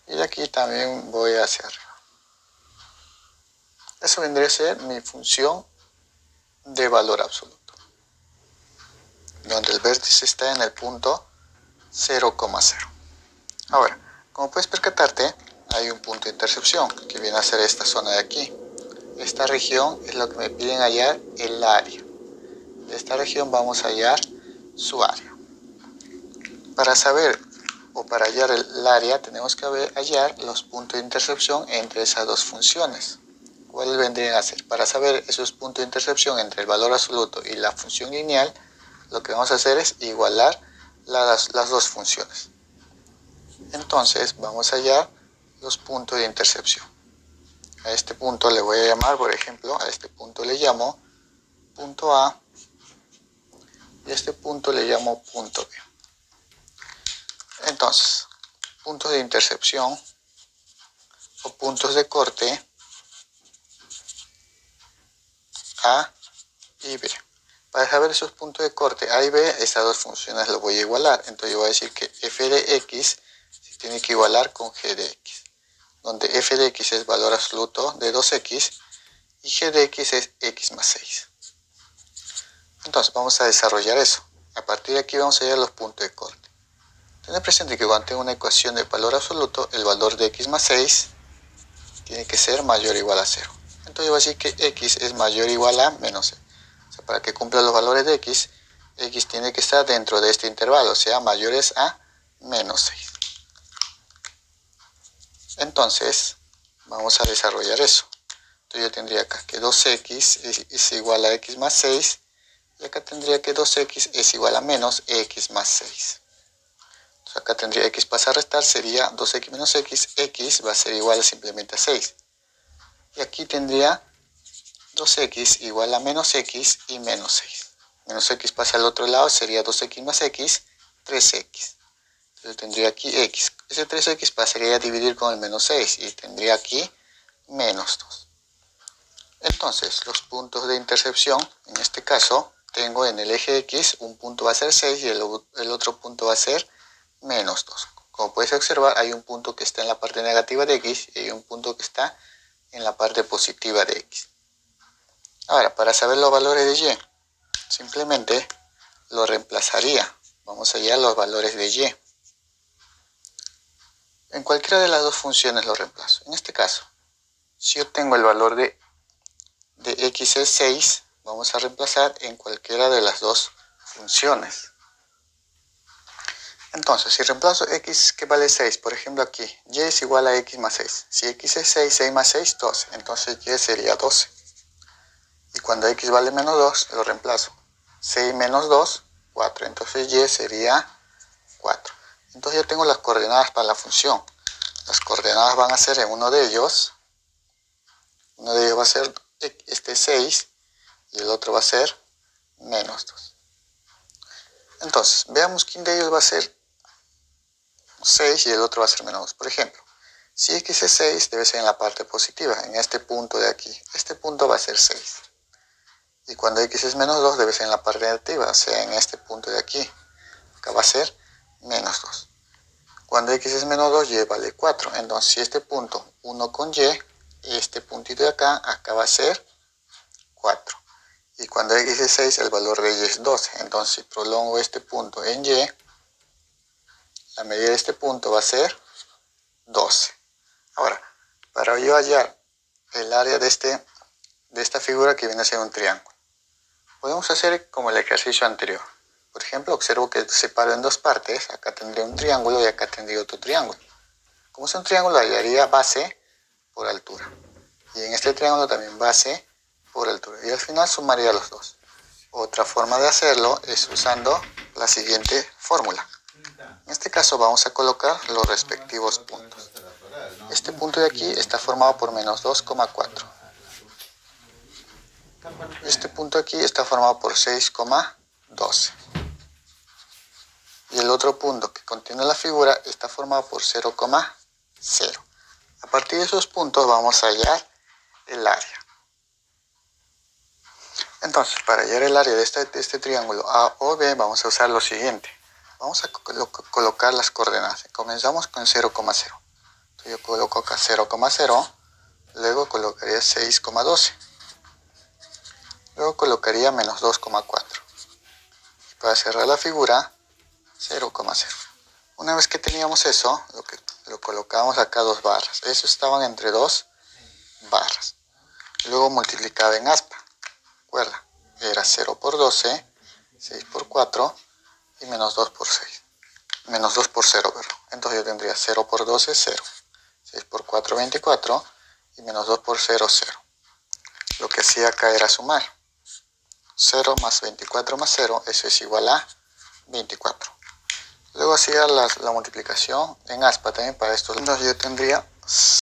Y de aquí también voy hacia arriba. Eso vendría a ser mi función de valor absoluto, donde el vértice está en el punto 0,0. Ahora, como puedes percatarte, hay un punto de intercepción que viene a ser esta zona de aquí. Esta región es lo que me piden hallar el área. De esta región vamos a hallar su área. Para saber o para hallar el área tenemos que hallar los puntos de intercepción entre esas dos funciones. ¿Cuáles vendrían a ser? Para saber esos puntos de intercepción entre el valor absoluto y la función lineal, lo que vamos a hacer es igualar las dos funciones. Entonces vamos a hallar los puntos de intercepción. A este punto le voy a llamar, por ejemplo, a este punto le llamo punto A y a este punto le llamo punto B. Entonces, puntos de intercepción o puntos de corte A y B. Para saber esos puntos de corte A y B, estas dos funciones las voy a igualar. Entonces yo voy a decir que f de x se tiene que igualar con g de x, donde f de x es valor absoluto de 2x y g de x es x más 6. Entonces vamos a desarrollar eso. A partir de aquí vamos a hallar los puntos de corte. Tener presente que cuando tengo una ecuación de valor absoluto, el valor de x más 6 tiene que ser mayor o igual a 0. Entonces yo voy a decir que x es mayor o igual a menos 6. O sea, para que cumpla los valores de x tiene que estar dentro de este intervalo, o sea, mayores a menos 6. Entonces, vamos a desarrollar eso. Entonces yo tendría acá que 2x es igual a x más 6. Y acá tendría que 2x es igual a menos x más 6. Entonces acá tendría x pasa a restar, sería 2x menos x va a ser igual simplemente a 6. Y aquí tendría 2x igual a menos x y menos 6. Menos x pasa al otro lado, sería 2x más x, 3x. Entonces tendría aquí x. Ese 3x pasaría a dividir con el menos 6 y tendría aquí menos 2. Entonces, los puntos de intersección, en este caso, tengo en el eje X, un punto va a ser 6 y el otro punto va a ser menos 2. Como puedes observar, hay un punto que está en la parte negativa de X y hay un punto que está en la parte positiva de X. Ahora, para saber los valores de Y, simplemente lo reemplazaría. Vamos a hallar los valores de Y. En cualquiera de las dos funciones lo reemplazo. En este caso, si yo tengo el valor de x es 6, vamos a reemplazar en cualquiera de las dos funciones. Entonces, si reemplazo x que vale 6, por ejemplo aquí, y es igual a x más 6. Si x es 6, 6 más 6, 12. Entonces y sería 12. Y cuando x vale menos 2, lo reemplazo. 6 menos 2, 4. Entonces y sería 4. Entonces ya tengo las coordenadas para la función. Las coordenadas van a ser en uno de ellos va a ser 6 y el otro va a ser menos 2. Entonces, veamos quién de ellos va a ser 6 y el otro va a ser menos 2. Por ejemplo, si x es 6, debe ser en la parte positiva, en este punto de aquí. Este punto va a ser 6. Y cuando x es menos 2, debe ser en la parte negativa, o sea, en este punto de aquí. Acá va a ser menos 2. Cuando x es menos 2, y vale 4. Entonces, si este punto 1 con y, este puntito de acá va a ser 4. Y cuando x es 6, el valor de y es 12. Entonces, si prolongo este punto en y, la medida de este punto va a ser 12. Ahora, para yo hallar el área de esta figura que viene a ser un triángulo, podemos hacer como el ejercicio anterior. Por ejemplo, observo que separo en dos partes. Acá tendría un triángulo y acá tendría otro triángulo. Como es un triángulo, hallaría base por altura. Y en este triángulo también base por altura. Y al final sumaría los dos. Otra forma de hacerlo es usando la siguiente fórmula. En este caso vamos a colocar los respectivos puntos. Este punto de aquí está formado por menos 2,4. Este punto aquí está formado por 6,12. Y el otro punto que contiene la figura está formado por 0,0. A partir de esos puntos vamos a hallar el área. Entonces, para hallar el área de este triángulo AOB vamos a usar lo siguiente. Vamos a colocar las coordenadas. Comenzamos con 0,0. Entonces yo coloco acá 0,0. Luego colocaría 6,12. Luego colocaría menos 2,4. Y para cerrar la figura, 0,0. Una vez que teníamos eso, lo colocamos acá dos barras. Eso estaban entre dos barras. Luego multiplicaba en aspa. Recuerda, era 0 por 12, 6 por 4 y menos 2 por 6. Menos 2 por 0, perdón. Entonces yo tendría 0 por 12, 0. 6 por 4, 24. Y menos 2 por 0, 0. Lo que hacía acá era sumar. 0 más 24 más 0, eso es igual a 24. Luego hacía la multiplicación en aspa también para estos. Entonces yo tendría